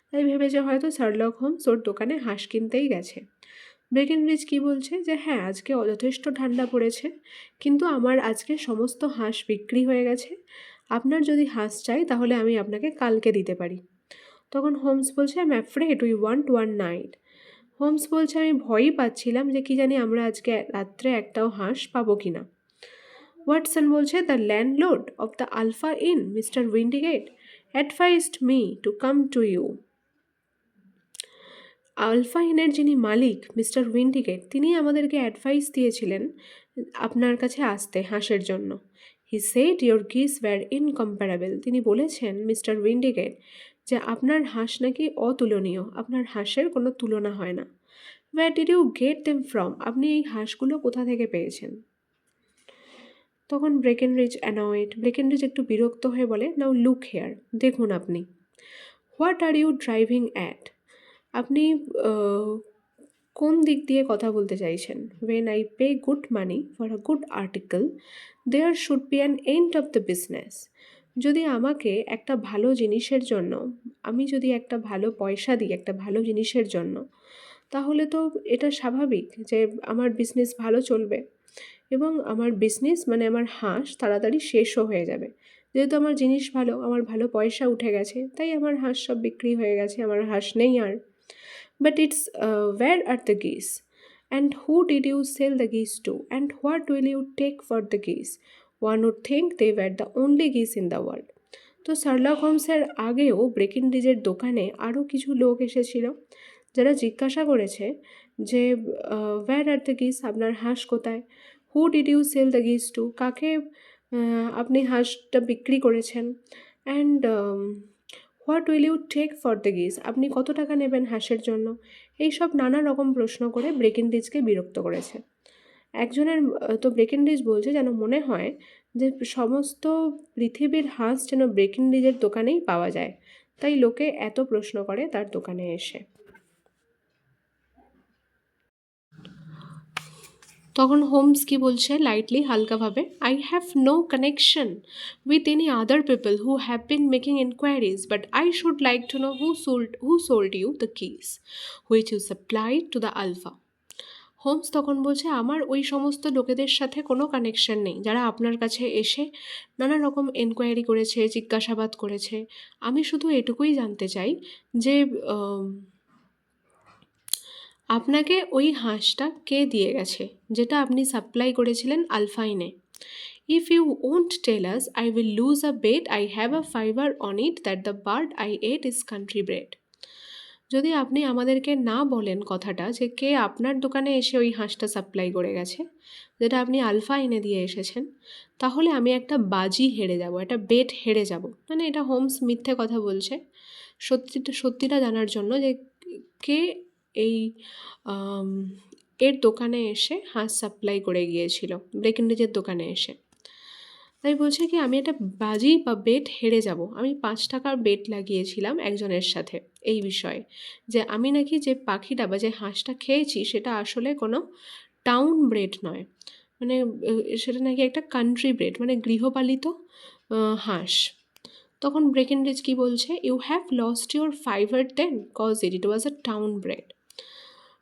তাই ভেবেছে হয়তো শার্লক হোমস ওর দোকানে হাঁস কিনতেই গেছে। ব্রেকেনরিজ কি বলছে যে হ্যাঁ, আজকে যথেষ্ট ঠান্ডা পড়েছে, কিন্তু আমার আজকে সমস্ত হাঁস বিক্রি হয়ে গেছে। আপনার যদি হাঁস চাই তাহলে আমি আপনাকে কালকে দিতে পারি। তখন হোমস বলছে, I am afraid we want one night. Holmes বলছে, আমি ভয়ই পাচ্ছিলাম যে কি জানি আমরা আজকে রাত্রে একটাও হাঁস পাবো কি না। ওয়াটসন বলছে, the landlord of the Alpha Inn Mr Windigate advised me to come to you. Alpha ইনের যিনি মালিক মিস্টার উইন্ডিগেট, তিনি আমাদেরকে অ্যাডভাইস দিয়েছিলেন আপনার কাছে আসতে হাঁসের জন্য। He said your geese were incomparable, তিনি বলেছেন মিস্টার উইন্ডিগেট যে আপনার হাঁস নাকি অতুলনীয়, আপনার হাঁসের কোনো তুলনা হয় না। Where did you get them from, আপনি এই হাঁসগুলো কোথা থেকে পেয়েছেন? তখন ব্রেকেনরিজ একটু বিরক্ত হয়ে বলে, নাও লুক হেয়ার, দেখুন আপনি, what are you driving at, আপনি কোন দিক দিয়ে কথা বলতে চাইছেন? When I pay good money for a good article there should be an end of the business. যদি আমাকে একটা ভালো জিনিসের জন্য, আমি যদি একটা ভালো পয়সা দিই একটা ভালো জিনিসের জন্য, তাহলে তো এটা স্বাভাবিক যে আমার বিজনেস ভালো চলবে এবং আমার বিজনেস মানে আমার হাঁস তাড়াতাড়ি শেষও হয়ে যাবে। যেহেতু আমার জিনিস ভালো, আমার ভালো পয়সা উঠে গেছে, তাই আমার হাঁস সব বিক্রি হয়ে গেছে, আমার হাঁস নেই আর। But it's where are the geese? And who did you sell the geese to? And what will you take for the geese? One would think they were the only geese in the world. তো Sherlock হোমসের আগেও ব্রেকেনরিজের দোকানে আরও কিছু লোক এসেছিল, যারা জিজ্ঞাসা করেছে যে ওয়্যার আর দ্য গিস, আপনার হাঁস কোথায়? Who did you sell the geese to, কাকে আপনি হাঁসটা বিক্রি করেছেন? And what will you take for the geese, আপনি কত টাকা নেবেন হাঁসের জন্য? এইসব নানা রকম প্রশ্ন করে ব্রেকেনরিজকে বিরক্ত করেছে। তো ব্রেকেনরিজ বলছে যেন মনে হয় যে সমস্ত পৃথিবীর হাঁস যেন ব্রেকেনরিজের দোকানেই পাওয়া যায়, তাই লোকে এত প্রশ্ন করে তার দোকানে এসে। তখন হোমস কি বলছে লাইটলি, হালকাভাবে, I have no connection with any other people who have been making enquiries, but I should like to know who sold you the geese which you supplied to the Alpha. Holmes তখন বলছে, আমার ওই সমস্ত লোকেদের সাথে কোনো connection নেই যারা আপনার কাছে এসে নানা রকম এনকোয়ারি করেছে, জিজ্ঞাসাবাদ করেছে। আমি শুধু এটুকুই জানতে চাই যে আপনাকে ওই হাঁসটা কে দিয়ে গেছে যেটা আপনি সাপ্লাই করেছিলেন আলফাইনে। If you won't tell us, I will lose a bet I have a fiver on it that the bird I ate is country bred. যদি আপনি আমাদেরকে না বলেন কথাটা যে কে আপনার দোকানে এসে ওই হাঁসটা সাপ্লাই করে গেছে যেটা আপনি আলফা এনে দিয়ে এসেছেন, তাহলে আমি একটা বাজি হেরে যাব, একটা বেট হেরে যাব। মানে এটা হোমস মিথ্যে কথা বলছে সত্যিটা জানার জন্য যে কে এই এর দোকানে এসে হাঁস সাপ্লাই করে গিয়েছিল, ব্রেকেনরিজের দোকানে এসে। তাই বলছে কি আমি একটা বাজি বা বেট হেরে যাব। আমি 5 টাকার বেট লাগিয়েছিলাম একজনের সাথে এই বিষয়ে, যে আমি নাকি যে পাখিটা বা যে হাঁসটা খেয়েছি সেটা আসলে কোনো টাউন ব্রেড নয়, মানে সেটা নাকি একটা কান্ট্রি ব্রেড, মানে গৃহপালিত হাঁস। তখন ব্রেকেনরিজ কি বলছে, you have lost your fiver then cause it was a town bred.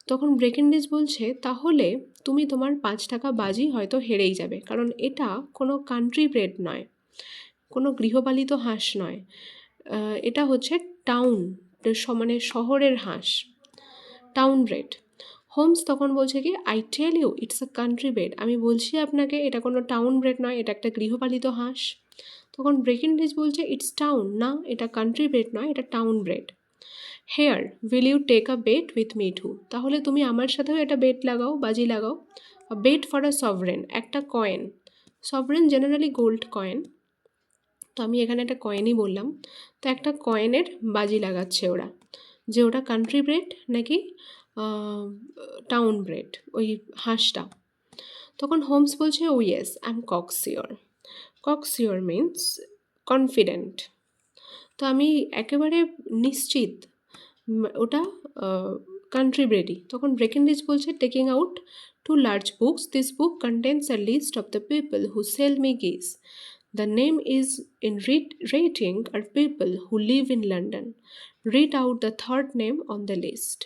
তখন ব্রেকেনরিজ বলছে, তাহলে তুমি তোমার 5 টাকা বাজি হয়তো হেরেই যাবে, কারণ এটা কোনো কান্ট্রি ব্রেড নয়, কোনো গৃহপালিত হাঁস নয়, এটা হচ্ছে টাউন, মানে শহরের হাঁস, টাউন ব্রেড। হোমস তখন বলছে কি, I tell you it's a country bred, আমি বলছি আপনাকে এটা কোনো টাউন ব্রেড নয়, এটা একটা গৃহপালিত হাঁস। তখন ব্রেকেনরিজ বলছে, ইটস টাউন, না এটা কান্ট্রি ব্রেড নয়, এটা town bred. Here will you take a bet with me too, তাহলে তুমি আমার সাথেও এটা বেট লাগাও, বাজি লাগাও। বেট ফর আ সভরেন, একটা coin, sovereign generally gold coin, তো আমি এখানে একটা কয়েনই বললাম। তো একটা কয়েনের বাজি লাগাচ্ছে ওরা, যে ওটা কান্ট্রি ব্রেড নাকি টাউন ব্রেড, ওই হাঁসটা। তখন হোমস বলছে, oh yes I am cocksure. Cocksure means confident. তো আমি একেবারে নিশ্চিত ওটা কান্ট্রি ব্রেডই। তখন ব্রেকেনরিজ বলছে, taking out two large books, this book contains a list of the people who sell me geese. The name is in rating are people who live in London. Read out the third name on the list.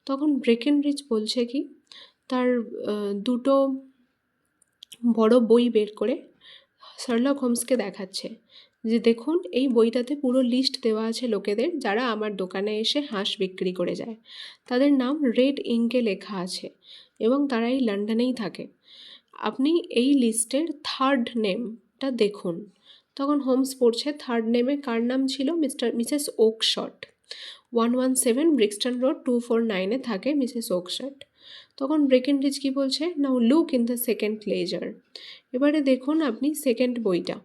তখন Breckinridge বলছে কি, তার দুটো বড় বই বের করে Sherlock হোমসকে দেখাচ্ছে, যে দেখুন এই বইটাতে পুরো লিস্ট দেওয়া আছে লোকেদের যারা আমার দোকানে এসে হাঁস বিক্রি করে যায়। তাদের নাম রেড ইঙ্কে লেখা আছে এবং তারা এই লন্ডনেই থাকে। আপনি এই লিস্টের থার্ড নেমটা দেখুন। তখন হোমস পড়ছে, থার্ড নেমে কার নাম ছিল? Mrs Oakshott. 117 ব্রিক্সটন রোড 249-এ থাকে মিসেস ওকশট। তখন ব্রেকেনরিজ কি বলছে, now look in the second ledger. এবারে দেখুন আপনি সেকেন্ড বইটা।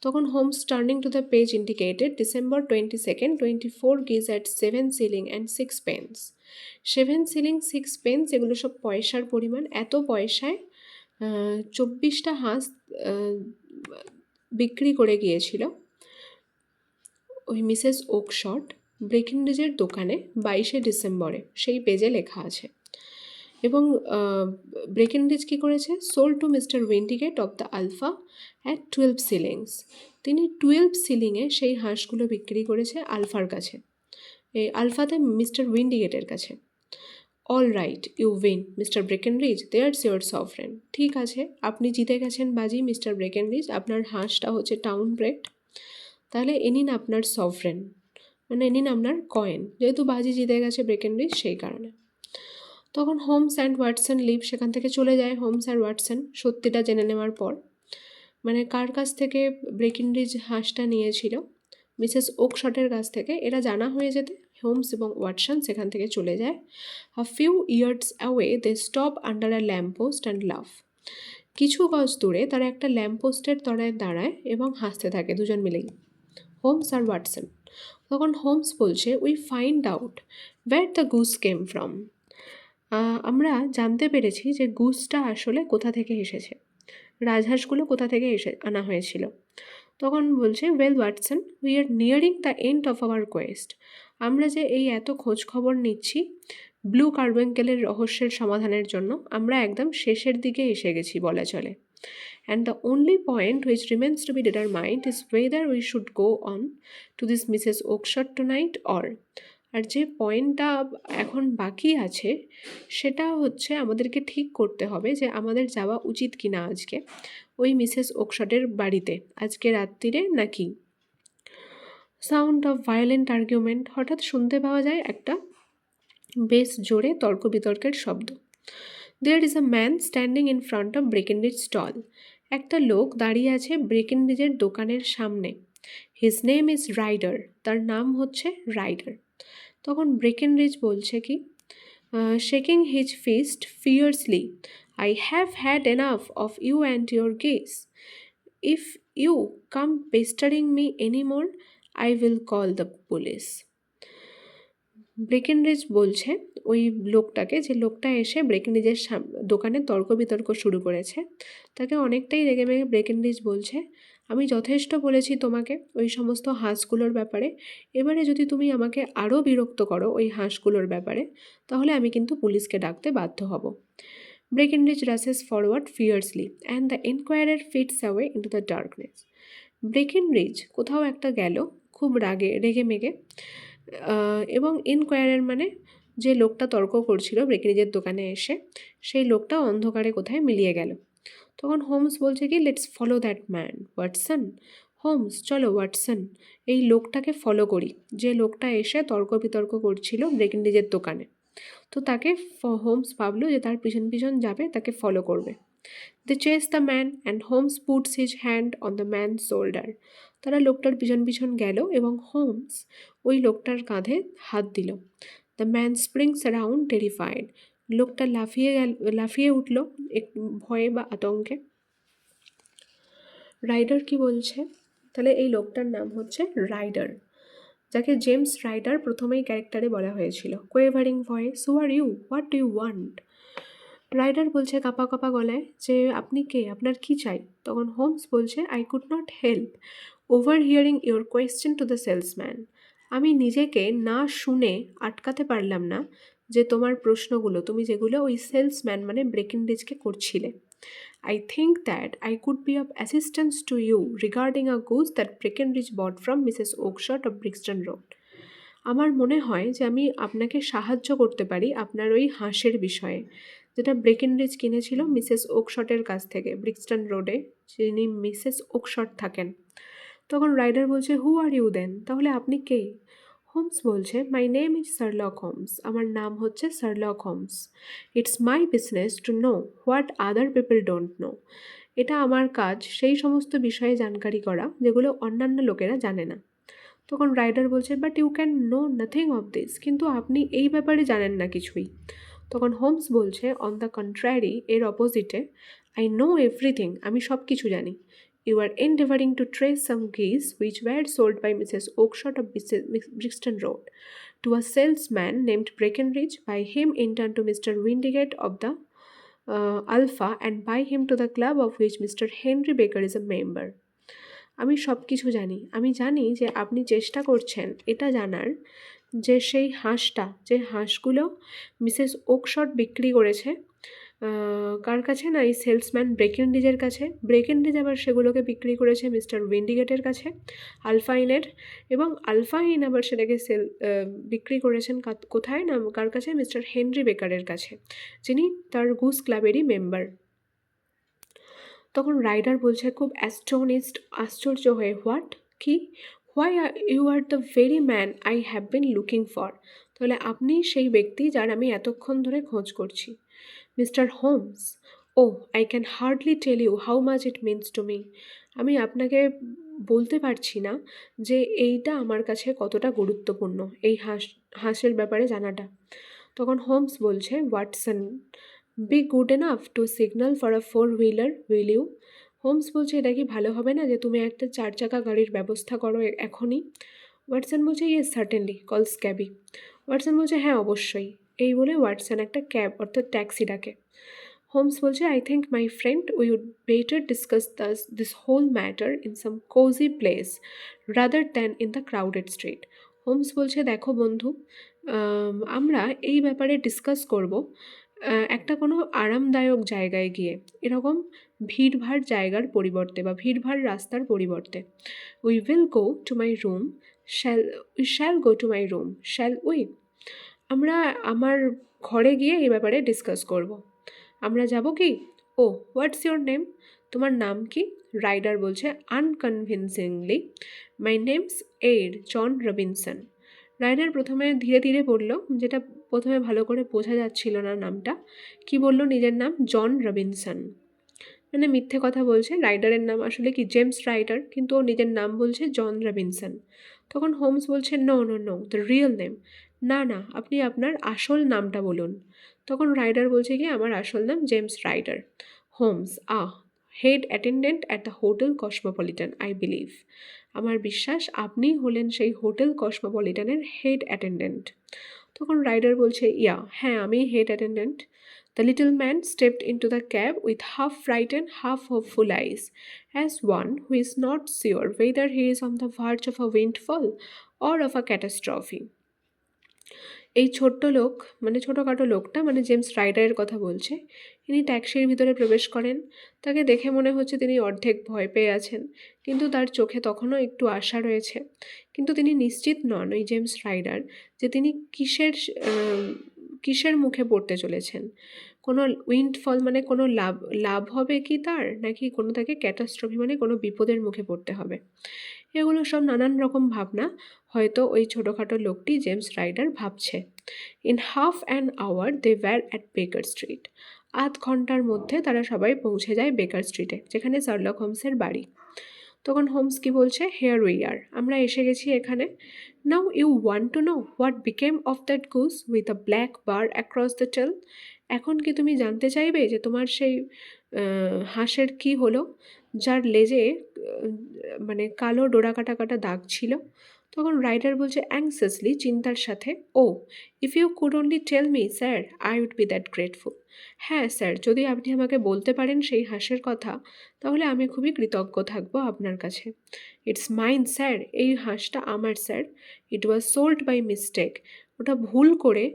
তখন Holmes turning to the page indicated, December 22nd 24 geese at 7 shilling and 6 pence. 7 shilling 6 pence এগুলো সব পয়সার পরিমাণ। এত পয়সায় 24টা হাঁস বিক্রি করে গিয়েছিল ওই মিসেস ওকশট ব্রেকেনরিজের দোকানে 22শে ডিসেম্বরে, সেই পেজে লেখা আছে। এবং ব্রেকেনরিজ কী করেছে, sold to Mr Windigate of the Alpha at 12 shillings. তিনি 12 শিলিংয়ে সেই হাঁসগুলো বিক্রি করেছে আলফার কাছে, এই আলফাতে মিস্টার উইন্ডিগেটের কাছে। All right, you win Mr Breckinridge, there's your sovereign. ঠিক আছে, আপনি জিতে গেছেন বাজি মিস্টার ব্রেকেনরিজ, আপনার হাঁসটা হচ্ছে টাউন ব্রেড। তাহলে এ নিন আপনার সভরেন, মানে এ নিন আপনার কয়েন, যেহেতু বাজি জিতে গেছে ব্রেকেনরিজ সেই কারণে। তখন হোমস অ্যান্ড ওয়াটসন লিভ, সেখান থেকে চলে যায় হোমস আর ওয়াটসন সত্যিটা জেনে নেওয়ার পর। মানে কার কাছ থেকে ব্রেকেনরিজ হাঁসটা নিয়েছিল? মিসেস ওকশটের কাছ থেকে। এরা জানা হয়ে যেতে হোমস এবং ওয়াটসন সেখান থেকে চলে যায়। A few yards away they stop under a lamppost and laugh. কিছু গজ দূরে তারা একটা ল্যাম্পপোস্টের তলায় দাঁড়ায় এবং হাসতে থাকে দুজন মিলেই, হোমস আর ওয়াটসন। তখন হোমস বলছে, we find out where the goose came from. আমরা জানতে পেরেছি যে গুসটা আসলে কোথা থেকে এসেছে, রাজহাঁসগুলো কোথা থেকে আনা হয়েছিল। তখন বলছে, well Watson, we are nearing the end of our Quest. আমরা যে এই এত খোঁজ খবর নিচ্ছি ব্লু কার্বেঙ্কেলের রহস্যের সমাধানের জন্য, আমরা একদম শেষের দিকে এসে গেছি বলা চলে। And the only point which remains to be determined is whether we should go on to this Mrs Oakshott tonight or. আর যে পয়েন্টটা এখন বাকি আছে সেটা হচ্ছে আমাদেরকে ঠিক করতে হবে যে আমাদের যাওয়া উচিত কি না আজকে ওই মিসেস ওকশটের বাড়িতে আজকে রাত্রিরে নাকি। সাউন্ড অফ ভায়োলেন্ট আর্গুমেন্ট, হঠাৎ শুনতে পাওয়া যায় একটা বেশ জোরে তর্ক বিতর্কের শব্দ। There is a man standing in front of Breckinridge stall. একটা লোক দাঁড়িয়ে আছে ব্রেকেনরিজের দোকানের সামনে। হিজ নেম ইজ রাইডার, তার নাম হচ্ছে রাইডার। তখন ব্রেকেনরিজ বলছে কি, shaking his fist fiercely, I have had enough of you and your geese. If you come pestering me any more I will call the police. Breckinridge বলছে ওই লোকটাকে, যে লোকটা এসে ব্রেকেনরিজের দোকানে তর্ক বিতর্ক শুরু করেছে, তাকে অনেকটাই রেগে মেগে ব্রেকেনরিজ বলছে, আমি যথেষ্ট বলেছি তোমাকে ওই সমস্ত হাঁসগুলোর ব্যাপারে, এবারে যদি তুমি আমাকে আরও বিরক্ত করো ওই হাঁসগুলোর ব্যাপারে তাহলে আমি কিন্তু পুলিশকে ডাকতে বাধ্য হব। Breckinridge rushes forward fiercely and the enquirer flits away into the darkness. Breckinridge কোথাও একটা গেল খুব রেগে মেগে, এবং ইনকোয়ারার মানে যে লোকটা তর্ক করছিল ব্রেকেনরিজের দোকানে এসে, সেই লোকটা অন্ধকারে কোথায় মিলিয়ে গেল। তখন হোমস বলছে কি, let's follow that man Watson. Holmes, চলো ওয়াটসন এই লোকটাকে ফলো করি, যে লোকটা এসে তর্ক বিতর্ক করছিল ব্রেকেনরিজের দোকানে। তো তাকে হোমস ভাবলো যে তার পিছন পিছন যাবে, তাকে ফলো করবে। They chase the man and Holmes puts his hand on the man's shoulder. তারা লোকটার পিছন পিছন গেল এবং হোমস ওই লোকটার কাঁধে হাত দিল। The man springs around terrified. লোকটা লাফিয়ে উঠল ভয়ে বা আতঙ্কে। রাইডার কি বলছে? তাহলে এই লোকটার নাম হচ্ছে রাইডার, যাকে জেমস রাইডার প্রথমেই ক্যারেক্টারে বলা হয়েছিল। Quavering voice, who are you, what do you want? Ryder বলছে কাঁপা কাঁপা গলায় যে আপনি কে, আপনার কি চাই? তখন হোমস বলছে I could not help over hearing your question to the salesman. আমি নিজেকে না শুনে আটকাতে পারলাম না যে তোমার প্রশ্নগুলো, তুমি যেগুলো ওই সেলসম্যান মানে ব্রেকেনরিজকে করছিলে। I think that I could be of assistance to you regarding a goose that Breckenridge bought from Mrs. Oakshott of Brixton Road. আমার মনে হয় যে আমি আপনাকে সাহায্য করতে পারি আপনার ওই হাঁসের বিষয়ে, যেটা ব্রেকেনরিজ কিনেছিল মিসেস ওকশটের কাছ থেকে, ব্রিক্সটন রোডে যিনি মিসেস ওকশট থাকেন। তখন রাইডার বলছে হু আর ইউ দেন, তাহলে আপনি কে? হোমস বলছে my name is Sherlock Holmes, আমার নাম হচ্ছে Sherlock Holmes. It's my business to know what other people don't know. এটা আমার কাজ সেই সমস্ত বিষয়ে জানকারি করা যেগুলো অন্যান্য লোকেরা জানে না। তখন রাইডার বলছে but you can know nothing of this, কিন্তু আপনি এই ব্যাপারে জানেন না কিছুই। তখন হোমস বলছে অন দ্য কন্ট্রারি, এর অপোজিটে, আই নো এভরিথিং, আমি সব কিছু জানি। You are endeavouring to trace some geese which were sold by Mrs Oakshott of Brixton Road to a salesman named Breckinridge, by him in turn to Mr Windigate of the Alpha and by him to the club of which Mr Henry Baker is a member. আমি সব কিছু জানি, আমি জানি যে আপনি চেষ্টা করছেন এটা জানার যে সেই হাঁসটা, যে হাঁসগুলো মিসেস ওকশট বিক্রি করেছে কার কাছে না, এই সেলসম্যান ব্রেকেনরিজের কাছে। ব্রেকেনরিজ আবার সেগুলোকে বিক্রি করেছে মিস্টার উইন্ডিগেটের কাছে, আলফাইনের, এবং আলফাইন আবার সেটাকে বিক্রি করেছেন কোথায় না, কার কাছে, মিস্টার হেনরি বেকারের কাছে, যিনি তার গুস ক্লাবেরই মেম্বার। তখন রাইডার বলছে খুব অ্যাস্টোনিস্ট, আশ্চর্য হয়ে, হোয়াট, কি, why you are the very man I have been looking for. তাহলে আপনি সেই ব্যক্তি যার আমি এতক্ষণ ধরে খোঁজ করছি। Mister Holmes, oh I can hardly tell you how much it means to me. আমি আপনাকে বলতে পারছি না যে এইটা আমার কাছে কতটা গুরুত্বপূর্ণ, এই হাঁসের ব্যাপারে জানাটা। তখন হোমস বলছে Watson, be good enough to signal for a 4-wheeler, will you? Holmes বলছে এটা কি ভালো হবে না যে তুমি একটা 4 চাকা গাড়ির ব্যবস্থা করো এখনই? ওয়াটসন বলছে ইয়েস সার্টেনলি, কলস ক্যাবি। ওয়াটসন বলছে হ্যাঁ অবশ্যই। এই বলে ওয়াটসন একটা ক্যাব অর্থাৎ ট্যাক্সি ডাকে। হোমস বলছে I think my friend we would better discuss this whole matter in some cosy place rather than in the crowded street. Holmes বলছে দেখো বন্ধু, আমরা এই ব্যাপারে ডিসকাস করব একটা কোনো আরামদায়ক জায়গায় গিয়ে, এরকম ভিড়ভাড় জায়গার পরিবর্তে বা ভিড়ভাড় রাস্তার পরিবর্তে। We will go to my room, we shall go to my room, shall we? আমরা আমার ঘরে গিয়ে এই ব্যাপারে ডিসকাস করব। আমরা যাব কি? ও হোয়াটস ইয়োর নেম, তোমার নাম কি? রাইডার বলছে unconvincingly, my name's aid John Robinson. Ryder প্রথমে ধীরে ধীরে বলল, যেটা প্রথমে ভালো করে বোঝা যাচ্ছিল না নামটা, কি বলল নিজের নাম, জন রবিনসন। মানে মিথ্যে কথা বলছে, রাইডারের নাম আসলে কি জেমস রাইডার, কিন্তু ও নিজের নাম বলছে জন রবিনসন। তখন হোমস বলছে no no no, the real name. না না, আপনি আপনার আসল নামটা বলুন। তখন রাইডার বলছে কি আমার আসল নাম James Ryder. Holmes, head attendant at the hotel Cosmopolitan I believe. আমার বিশ্বাস আপনিই হলেন সেই হোটেল কসমোপলিটনের হেড অ্যাটেন্ডেন্ট। তখন রাইডার বলছে ইয়া, হ্যাঁ আমি head attendant. The little man stepped into the cab with half frightened, half hopeful eyes, as one who is not sure whether he is on the verge of a windfall or of a catastrophe. এই ছোট্ট লোক, মানে ছোটোখাটো লোকটা, মানে James রাইডারের কথা বলছে, ইনি ট্যাক্সির ভিতরে প্রবেশ করেন। তাকে দেখে মনে হচ্ছে তিনি অর্ধেক ভয় পেয়ে আছেন, কিন্তু তার চোখে তখনও একটু আশা রয়েছে। কিন্তু তিনি নিশ্চিত নন, ওই জেমস রাইডার, যে তিনি কিসের মুখে পড়তে চলেছেন। কোনো উইন্ডফল মানে কোনো লাভ লাভ হবে কি তার, নাকি কোনো তাকে ক্যাটাস্ট্রফি মানে কোনো বিপদের মুখে পড়তে হবে। এগুলো সব নানান রকম ভাবনা হয়তো ওই ছোটোখাটো লোকটি জেমস রাইডার ভাবছে। In half an hour they were at Baker Street. আধ ঘন্টার মধ্যে তারা সবাই পৌঁছে যায় বেকার স্ট্রিটে, যেখানে শার্লক হোমসের বাড়ি। তখন হোমস কি বলছে, হেয়ার উই আর, আমরা এসে গেছি এখানে। Now you want to know what became of that goose with a black bar across the tail? এখন কি তুমি জানতে চাইবে যে তোমার সেই হাঁসের কী হলো, যার লেজে মানে কালো ডোরা কাটা কাটা দাগ ছিল? তখন রাইডার বলছে অ্যাংসিয়াসলি, চিন্তার সাথে, oh if you could only tell me sir, I would be that grateful. হ্যাঁ স্যার, যদি আপনি আমাকে বলতে পারেন সেই হাঁসের কথা, তাহলে আমি খুবই কৃতজ্ঞ থাকবো আপনার কাছে। ইটস মাইন স্যার, এই হাঁসটা আমার sir. It was sold by mistake, ওটা ভুল করে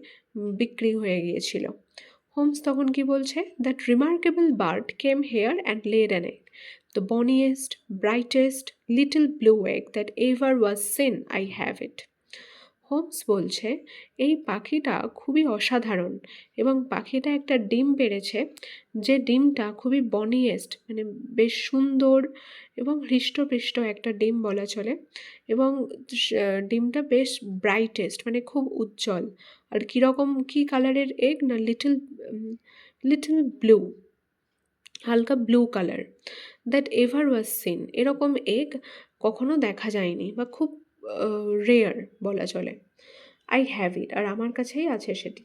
বিক্রি হয়ে গিয়েছিল। হোমস তখন কি বলছে, that remarkable bird came here and laid an egg, the bonniest brightest little blue egg that ever was seen, I have it. Holmes বলছে এই পাখিটা খুবই অসাধারণ এবং পাখিটা একটা ডিম পেড়েছে, যে ডিমটা খুবই বনিয়েস্ট মানে বেশ সুন্দর এবং হৃষ্টপৃষ্ট একটা ডিম বলা চলে, এবং ডিমটা বেশ ব্রাইটেস্ট মানে খুব উজ্জ্বল। আর কীরকম কী কালারের এগ না, লিটল লিটল ব্লু, হালকা blue colour, that ever was scene, এরকম এগ কখনো দেখা যায়নি বা খুব রেয়ার বলা চলে। আই হ্যাভ ইট, আর আমার কাছেই আছে সেটি।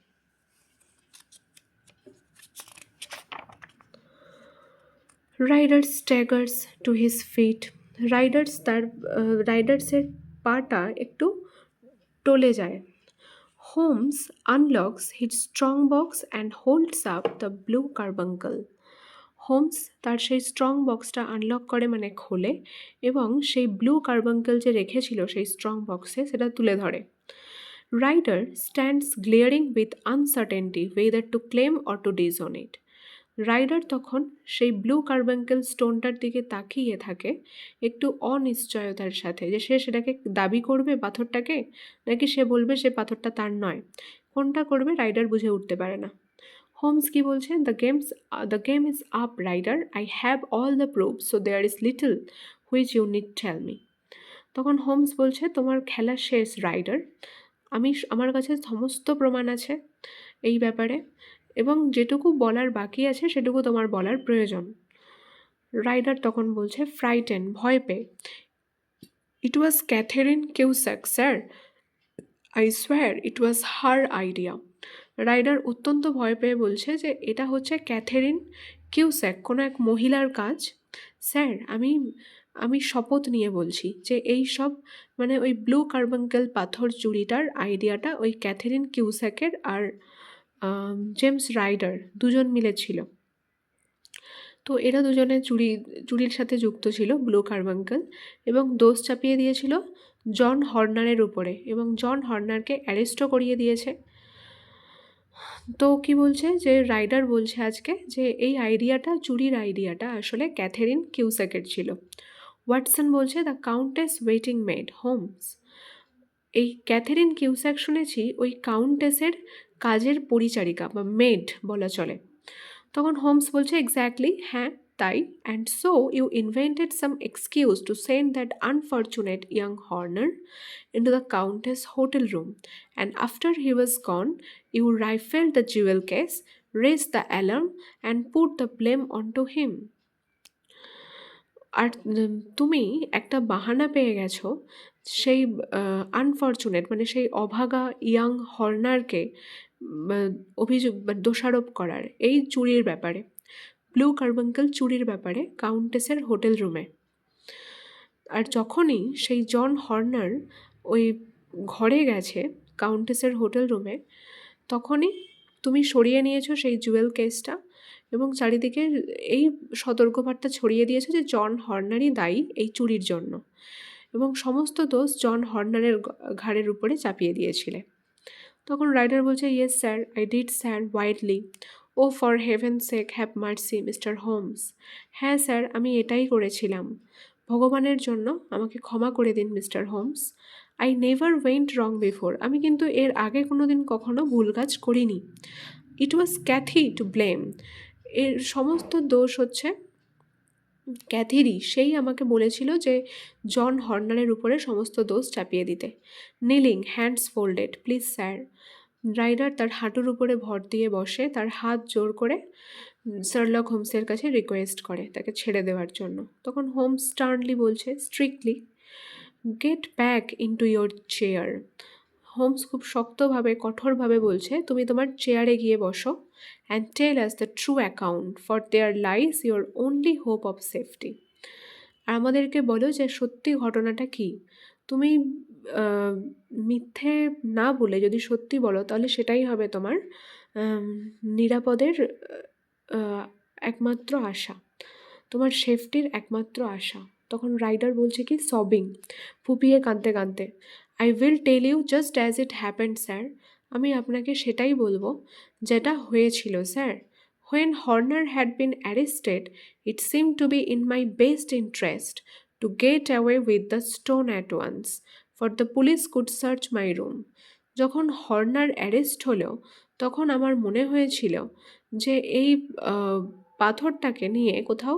Ryder staggers to his feet, রাইডার্সের পাটা একটু টলে যায়। Holmes unlocks his strong box and holds up the blue carbuncle. Holmes তার সেই স্ট্রং বক্সটা আনলক করে মানে খোলে, এবং সেই ব্লু কার্বাঙ্কল যে রেখেছিল সেই স্ট্রং বক্সে সেটা তুলে ধরে। Ryder stands glaring with uncertainty whether to claim or to disown it. Ryder তখন সেই ব্লু কার্বাঙ্কেল স্টোনটার দিকে তাকিয়ে থাকে একটু অনিশ্চয়তার সাথে, যে সে সেটাকে দাবি করবে পাথরটাকে, নাকি সে বলবে সে পাথরটা তার নয়। কোনটা করবে রাইডার বুঝে উঠতে পারে না। হোমস কি বলছে, the game is up Ryder, I have all the proof, so there is little which you need tell me. তখন হোমস বলছে তোমার খেলা শেষ রাইডার, আমার কাছে সমস্ত প্রমাণ আছে এই ব্যাপারে, এবং যেটুকু বলার বাকি আছে সেটুকু তোমার বলার প্রয়োজন। রাইডার তখন বলছে ফ্রাইটেন, ভয় পেয়ে, it was Catherine Cusack sir, I swear it was her idea. Ryder অত্যন্ত ভয় পেয়ে বলছে যে এটা হচ্ছে ক্যাথেরিন কিউস্যাক, কোনো এক মহিলার কাজ। স্যার আমি শপথ নিয়ে বলছি যে এই সব মানে ওই ব্লু কার্বাঙ্কেল পাথর চুরিটার আইডিয়াটা ওই ক্যাথেরিন কিউস্যাকের আর জেমস রাইডার দুজন মিলে ছিল। তো এরা দুজনে চুরির সাথে যুক্ত ছিল, ব্লু কার্বাঙ্কেল, এবং দোষ চাপিয়ে দিয়েছিল জন হর্নারের উপরে, এবং জন হর্নারকে অ্যারেস্টও করিয়ে দিয়েছে। তো কি বলছে যে রাইডার বলছে আজকে যে এই আইডিয়াটা, চুরির আইডিয়াটা আসলে ক্যাথেরিন কিউস্যাকের ছিল। ওয়াটসন বলছে the countess waiting maid Holmes, এই ক্যাথেরিন কিউস্যাক শুনেছি ওই কাউন্টেসের কাজের পরিচারিকা বা মেড বলা চলে। তখন হোমস বলছে এক্স্যাক্টলি, হ্যাঁ তাই, and so you invented some excuse to send that unfortunate young Horner into the countess hotel room, and after he was gone you rifled the jewel case, raised the alarm and put the blame on to him. আর তুমি একটা বাহানা পেয়ে গেছো সেই unfortunate মানে সেই অভাগা ইয়াং হর্নারকে অভিযোগ বা দোষারোপ করার এই চুরির ব্যাপারে, ব্লু কার্বাঙ্কেল চুরির ব্যাপারে কাউন্টেসের হোটেল রুমে। আর যখনই সেই জন হর্নার ওই ঘরে গেছে কাউন্টেসের হোটেল রুমে, তখনই তুমি সরিয়ে নিয়েছো সেই জুয়েল কেসটা এবং চারিদিকে এই সতর্কবার্তা ছড়িয়ে দিয়েছে যে জন হর্নারই দায়ী এই চুরির জন্য, এবং সমস্ত দোষ জন হর্নারের ঘাড়ের উপরে চাপিয়ে দিয়েছিলে। তখন রাইডার বলছে yes sir, I did sir, wildly, oh for heaven sake have mercy Mister Holmes. হ্যাঁ স্যার, আমি এটাই করেছিলাম, ভগবানের জন্য আমাকে ক্ষমা করে দিন Mister Holmes. I never went wrong before, আমি কিন্তু এর আগে কোনো দিন কখনো ভুল কাজ করিনি। ইট ওয়াজ ক্যাথি টু ব্লেম, এর সমস্ত দোষ হচ্ছে ক্যাথিরই, সেই আমাকে বলেছিল যে জন হর্নারের উপরে সমস্ত দোষ চাপিয়ে দিতে। Kneeling, hands folded, please sir. Ryder তার হাঁটুর উপরে ভর দিয়ে বসে, তার হাত জোর করে শার্লক হোমসের কাছে রিকোয়েস্ট করে তাকে ছেড়ে দেওয়ার জন্য। তখন হোমস স্টার্নলি বলছে, strictly, get back into your chair. Holmes খুব শক্তভাবে কঠোরভাবে বলছে, তুমি তোমার চেয়ারে গিয়ে বসো and tell us the true account, for there lies your only hope of safety. আর আমাদেরকে বলো যে সত্যি ঘটনাটা কি। তুমি আহ, মিথ্যে না বলে যদি সত্যি বলো তাহলে সেটাই হবে তোমার আম, নিরাপদের আহ, একমাত্র আশা, তোমার সেফটির একমাত্র আশা। তখন রাইডার বলছে কি সবিং, ফুপিয়ে কাঁদতে কাঁদতে, I will tell you just as it happened sir. আমি আপনাকে সেটাই বলবো যেটা হয়েছিল sir. When Horner had been arrested it seemed to be in my best interest to get away with the stone at once, for the police could search my room. যখন Honor arrest হলো তখন আমার মনে হয়েছিল যে এই পাথরটাকে নিয়ে কোথাও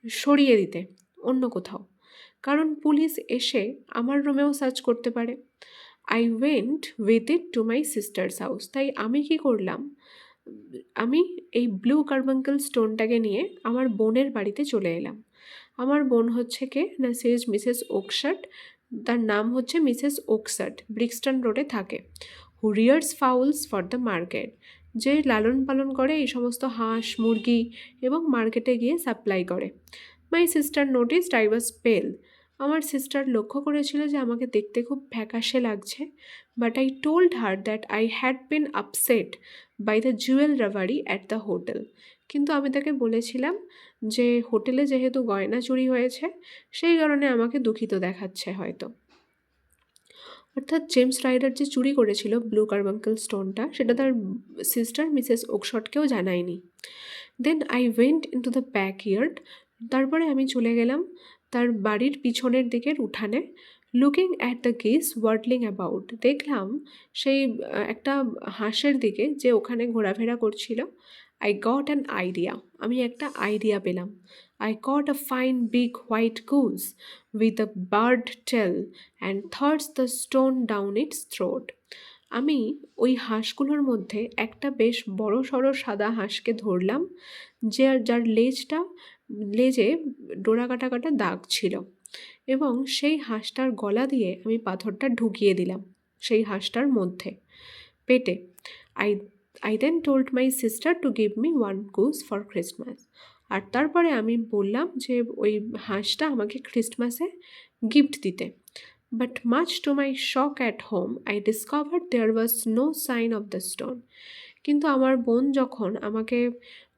সরিয়ে দিতে, অন্য কোথাও, কারণ পুলিশ এসে আমার রুমেও সার্চ করতে পারে। I went with it two my sisters house. তাই আমি কি করলাম, আমি এই ব্লু কার্বাঙ্কেল স্টোনটাকে নিয়ে আমার বোনের বাড়িতে চলে এলাম। আমার বোন হচ্ছে কে না, সে ইজ মিসেস ওকশাট, তার নাম হচ্ছে মিসেস ওকশাট, ব্রিক্সটন রোডে থাকে। হু রিয়ার্স ফাউলস ফর দ্য মার্কেট, যে লালন পালন করে এই সমস্ত হাঁস মুরগি এবং মার্কেটে গিয়ে সাপ্লাই করে। My sister noticed I was পেল। আমার সিস্টার লক্ষ্য করেছিল যে আমাকে দেখতে খুব ফ্যাকাশে লাগছে, but I told her that I had been upset by the jewel রাভারি অ্যাট দ্য হোটেল। কিন্তু আমি তাকে বলেছিলাম যে হোটেলে যেহেতু গয়না চুরি হয়েছে সেই কারণে আমাকে দুঃখিত দেখাচ্ছে হয়তো। অর্থাৎ জেমস রাইডার যে চুরি করেছিল ব্লু কার্বাঙ্কেল স্টোনটা, সেটা তার সিস্টার মিসেস ওকশটকেও জানায়নি। Then I went in two the back yard. তারপরে আমি চলে গেলাম তার বাড়ির পিছনের দিকের উঠানে। Looking at the geese waddling about, দেখলাম সেই একটা হাঁসের দিকে যে ওখানে ঘোরাফেরা করছিল। আই গট অ্যান আইডিয়া, আমি একটা আইডিয়া পেলাম। I got a fine big white goose with a bird tail and thrust the stone down its throat. আমি ওই হাঁসগুলোর মধ্যে একটা বেশ বড় সড়ো সাদা হাঁসকে ধরলাম, যার লেজে ডোরা কাটা কাটা দাগ ছিল, এবং সেই হাঁসটার গলা দিয়ে আমি পাথরটা ঢুকিয়ে দিলাম সেই হাঁসটার মধ্যে, পেটে। I I then told my sister to give me one goose for Christmas. আর তারপরে আমি বললাম যে ওই হাঁসটা আমাকে ক্রিসমাসে গিফট দিতে। But much to my shock at home I discovered there was no sign of the stone. কিন্তু আমার বোন যখন আমাকে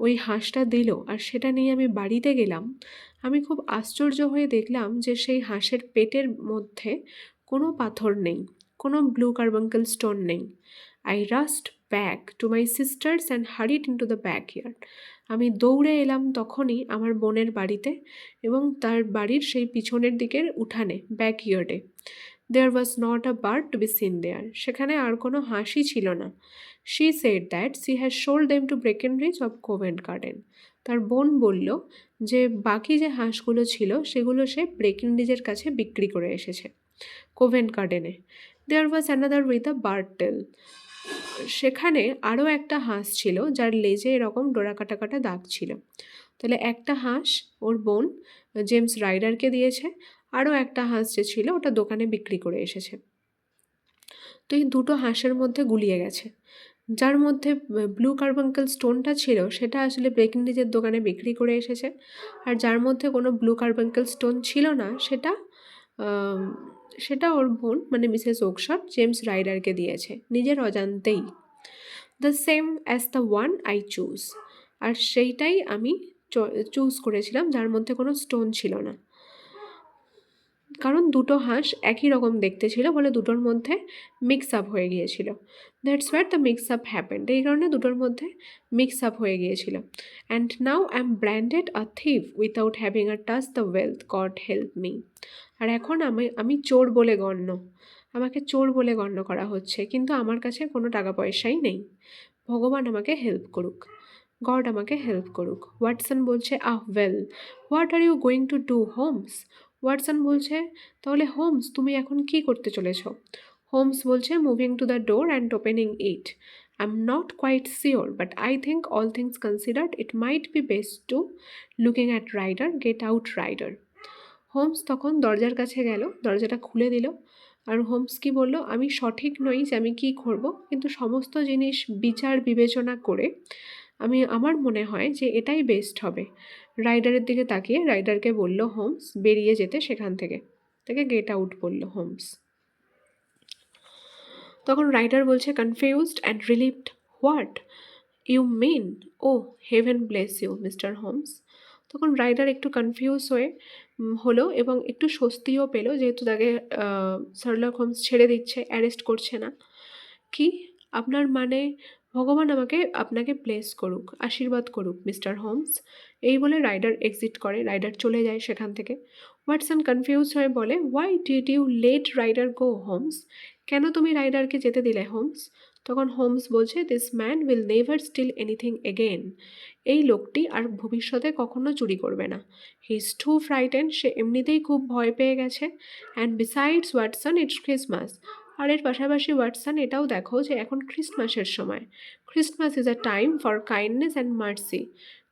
ওই হাঁসটা দিল আর সেটা নিয়ে আমি বাড়িতে গেলাম, আমি খুব আশ্চর্য হয়ে দেখলাম যে সেই হাঁসের পেটের মধ্যে কোনো পাথর নেই, কোনো ব্লু কার্বাঙ্কেল স্টোন নেই। I rushed back to my sister's and hurried into two দ্য ব্যাকইয়ার্ড। আমি দৌড়ে এলাম তখনই আমার বোনের বাড়িতে এবং তার বাড়ির সেই পিছনের দিকের উঠানে, ব্যাকইয়ার্ডে। There was not a bird to be seen there, সেখানে আর কোনো হাঁসই ছিল না। She said that she has sold them to Breckinridge of Covent Garden. তার বোন বলল যে বাকি যে হাঁসগুলো ছিল সেগুলো সে ব্রেকেনরিজের কাছে বিক্রি করে এসেছে, কোভেন্ট গার্ডেনে। There was another with a bird tail, সেখানে আরও একটা হাঁস ছিল যার লেজে এরকম ডোরা কাটা কাটা দাগ ছিল। তাহলে একটা হাঁস ওর বোন জেমস রাইডারকে দিয়েছে, আরও একটা হাঁস যে ছিল ওটা দোকানে বিক্রি করে এসেছে। তো এই দুটো হাঁসের মধ্যে গুলিয়ে গেছে। যার মধ্যে ব্লু কার্বাঙ্কেল স্টোনটা ছিল সেটা আসলে ব্রেকেনরিজের দোকানে বিক্রি করে এসেছে, আর যার মধ্যে কোনো ব্লু কার্বাঙ্কেল স্টোন ছিল না আম, সেটা ওর বোন মানে মিসেস ওকশট জেমস রাইডারকে দিয়েছে নিজের অজান্তেই। The same as the one I choose, আর সেইটাই আমি চুজ করেছিলাম যার মধ্যে কোনো স্টোন ছিল না, কারণ দুটো হাঁস একই রকম দেখতে ছিল বলে দুটোর মধ্যে মিক্স আপ হয়ে গিয়েছিল। That's what the mix up happened, এই কারণে দুটোর মধ্যে মিক্স আপ হয়ে গিয়েছিল। And now I am branded a thief without having a touch the wealth, God help me. আর এখন আমি চোর বলে গণ্য, আমাকে চোর বলে গণ্য করা হচ্ছে, কিন্তু আমার কাছে কোনো টাকা পয়সাই নেই। ভগবান আমাকে হেল্প করুক, গড আমাকে হেল্প করুক। ওয়াটসন বলছে, ah well, what are you going to do Holmes? Watson বলছে, তাহলে হোমস তুমি এখন কি করতে চলেছ? হোমস বলছে, moving to the door and opening it. I am not quite sure, but I think all things considered it might be best to looking at Ryder, get out Ryder. Holmes তখন দরজার কাছে গেল, দরজাটা খুলে দিল, আর Holmes কি বলল, আমি সঠিক নই যে আমি কী করব, কিন্তু সমস্ত জিনিস বিচার বিবেচনা করে আমার মনে হয় যে এটাই বেস্ট হবে। রাইডারের দিকে তাকিয়ে রাইডারকে বলল হোমস বেরিয়ে যেতে সেখান থেকে। তাকে গেট আউট বলল হোমস। তখন রাইডার বলছে confused and relieved, what you mean, oh heaven bless you Mister Holmes. তখন রাইডার একটু কনফিউজ হয়ে হলো এবং একটু স্বস্তিও পেল, যেহেতু তাকে শার্লক হোমস ছেড়ে দিচ্ছে, অ্যারেস্ট করছে না। কি আপনার মানে, ভগবান আপনাকে ব্লেস করুক, আশীর্বাদ করুক মিস্টার হোমস। এই বলে রাইডার এক্সিট করে, রাইডার চলে যায় সেখান থেকে। ওয়াটসন কনফিউজ হয়ে বলে, why did you let Rider go Holmes, কেন তুমি রাইডারকে যেতে দিলে হোমস? তখন হোমস বলছে, this man will never steal anything again, এই লোকটি আর ভবিষ্যতে কখনো চুরি করবে না। হি ইজ টু ফ্রাইটেন, সে এমনিতেই খুব ভয় পেয়ে গেছে। And besides Watson, it's Christmas, আর এর পাশাপাশি ওয়াটসন এটাও দেখো যে এখন ক্রিসমাসের সময়। Christmas is a time for kindness and mercy.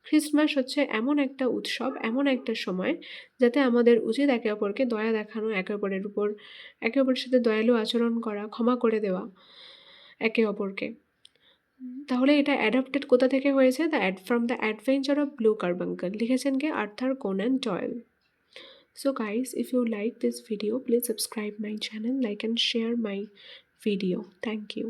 Christmas হচ্ছে এমন একটা উৎসব, এমন একটা সময় যাতে আমাদের উচিত একে অপরকে দয়া দেখানো, একে অপরের সাথে দয়ালু আচরণ করা, ক্ষমা করে দেওয়া একে অপরকে। তাহলে এটা অ্যাডাপ্টেড কোথা থেকে হয়েছে? From the adventure of blue carbuncle, লিখেছেন কে? Arthur Conan Doyle. So guys, if you like this video, please subscribe my channel, like and share my video. Thank you.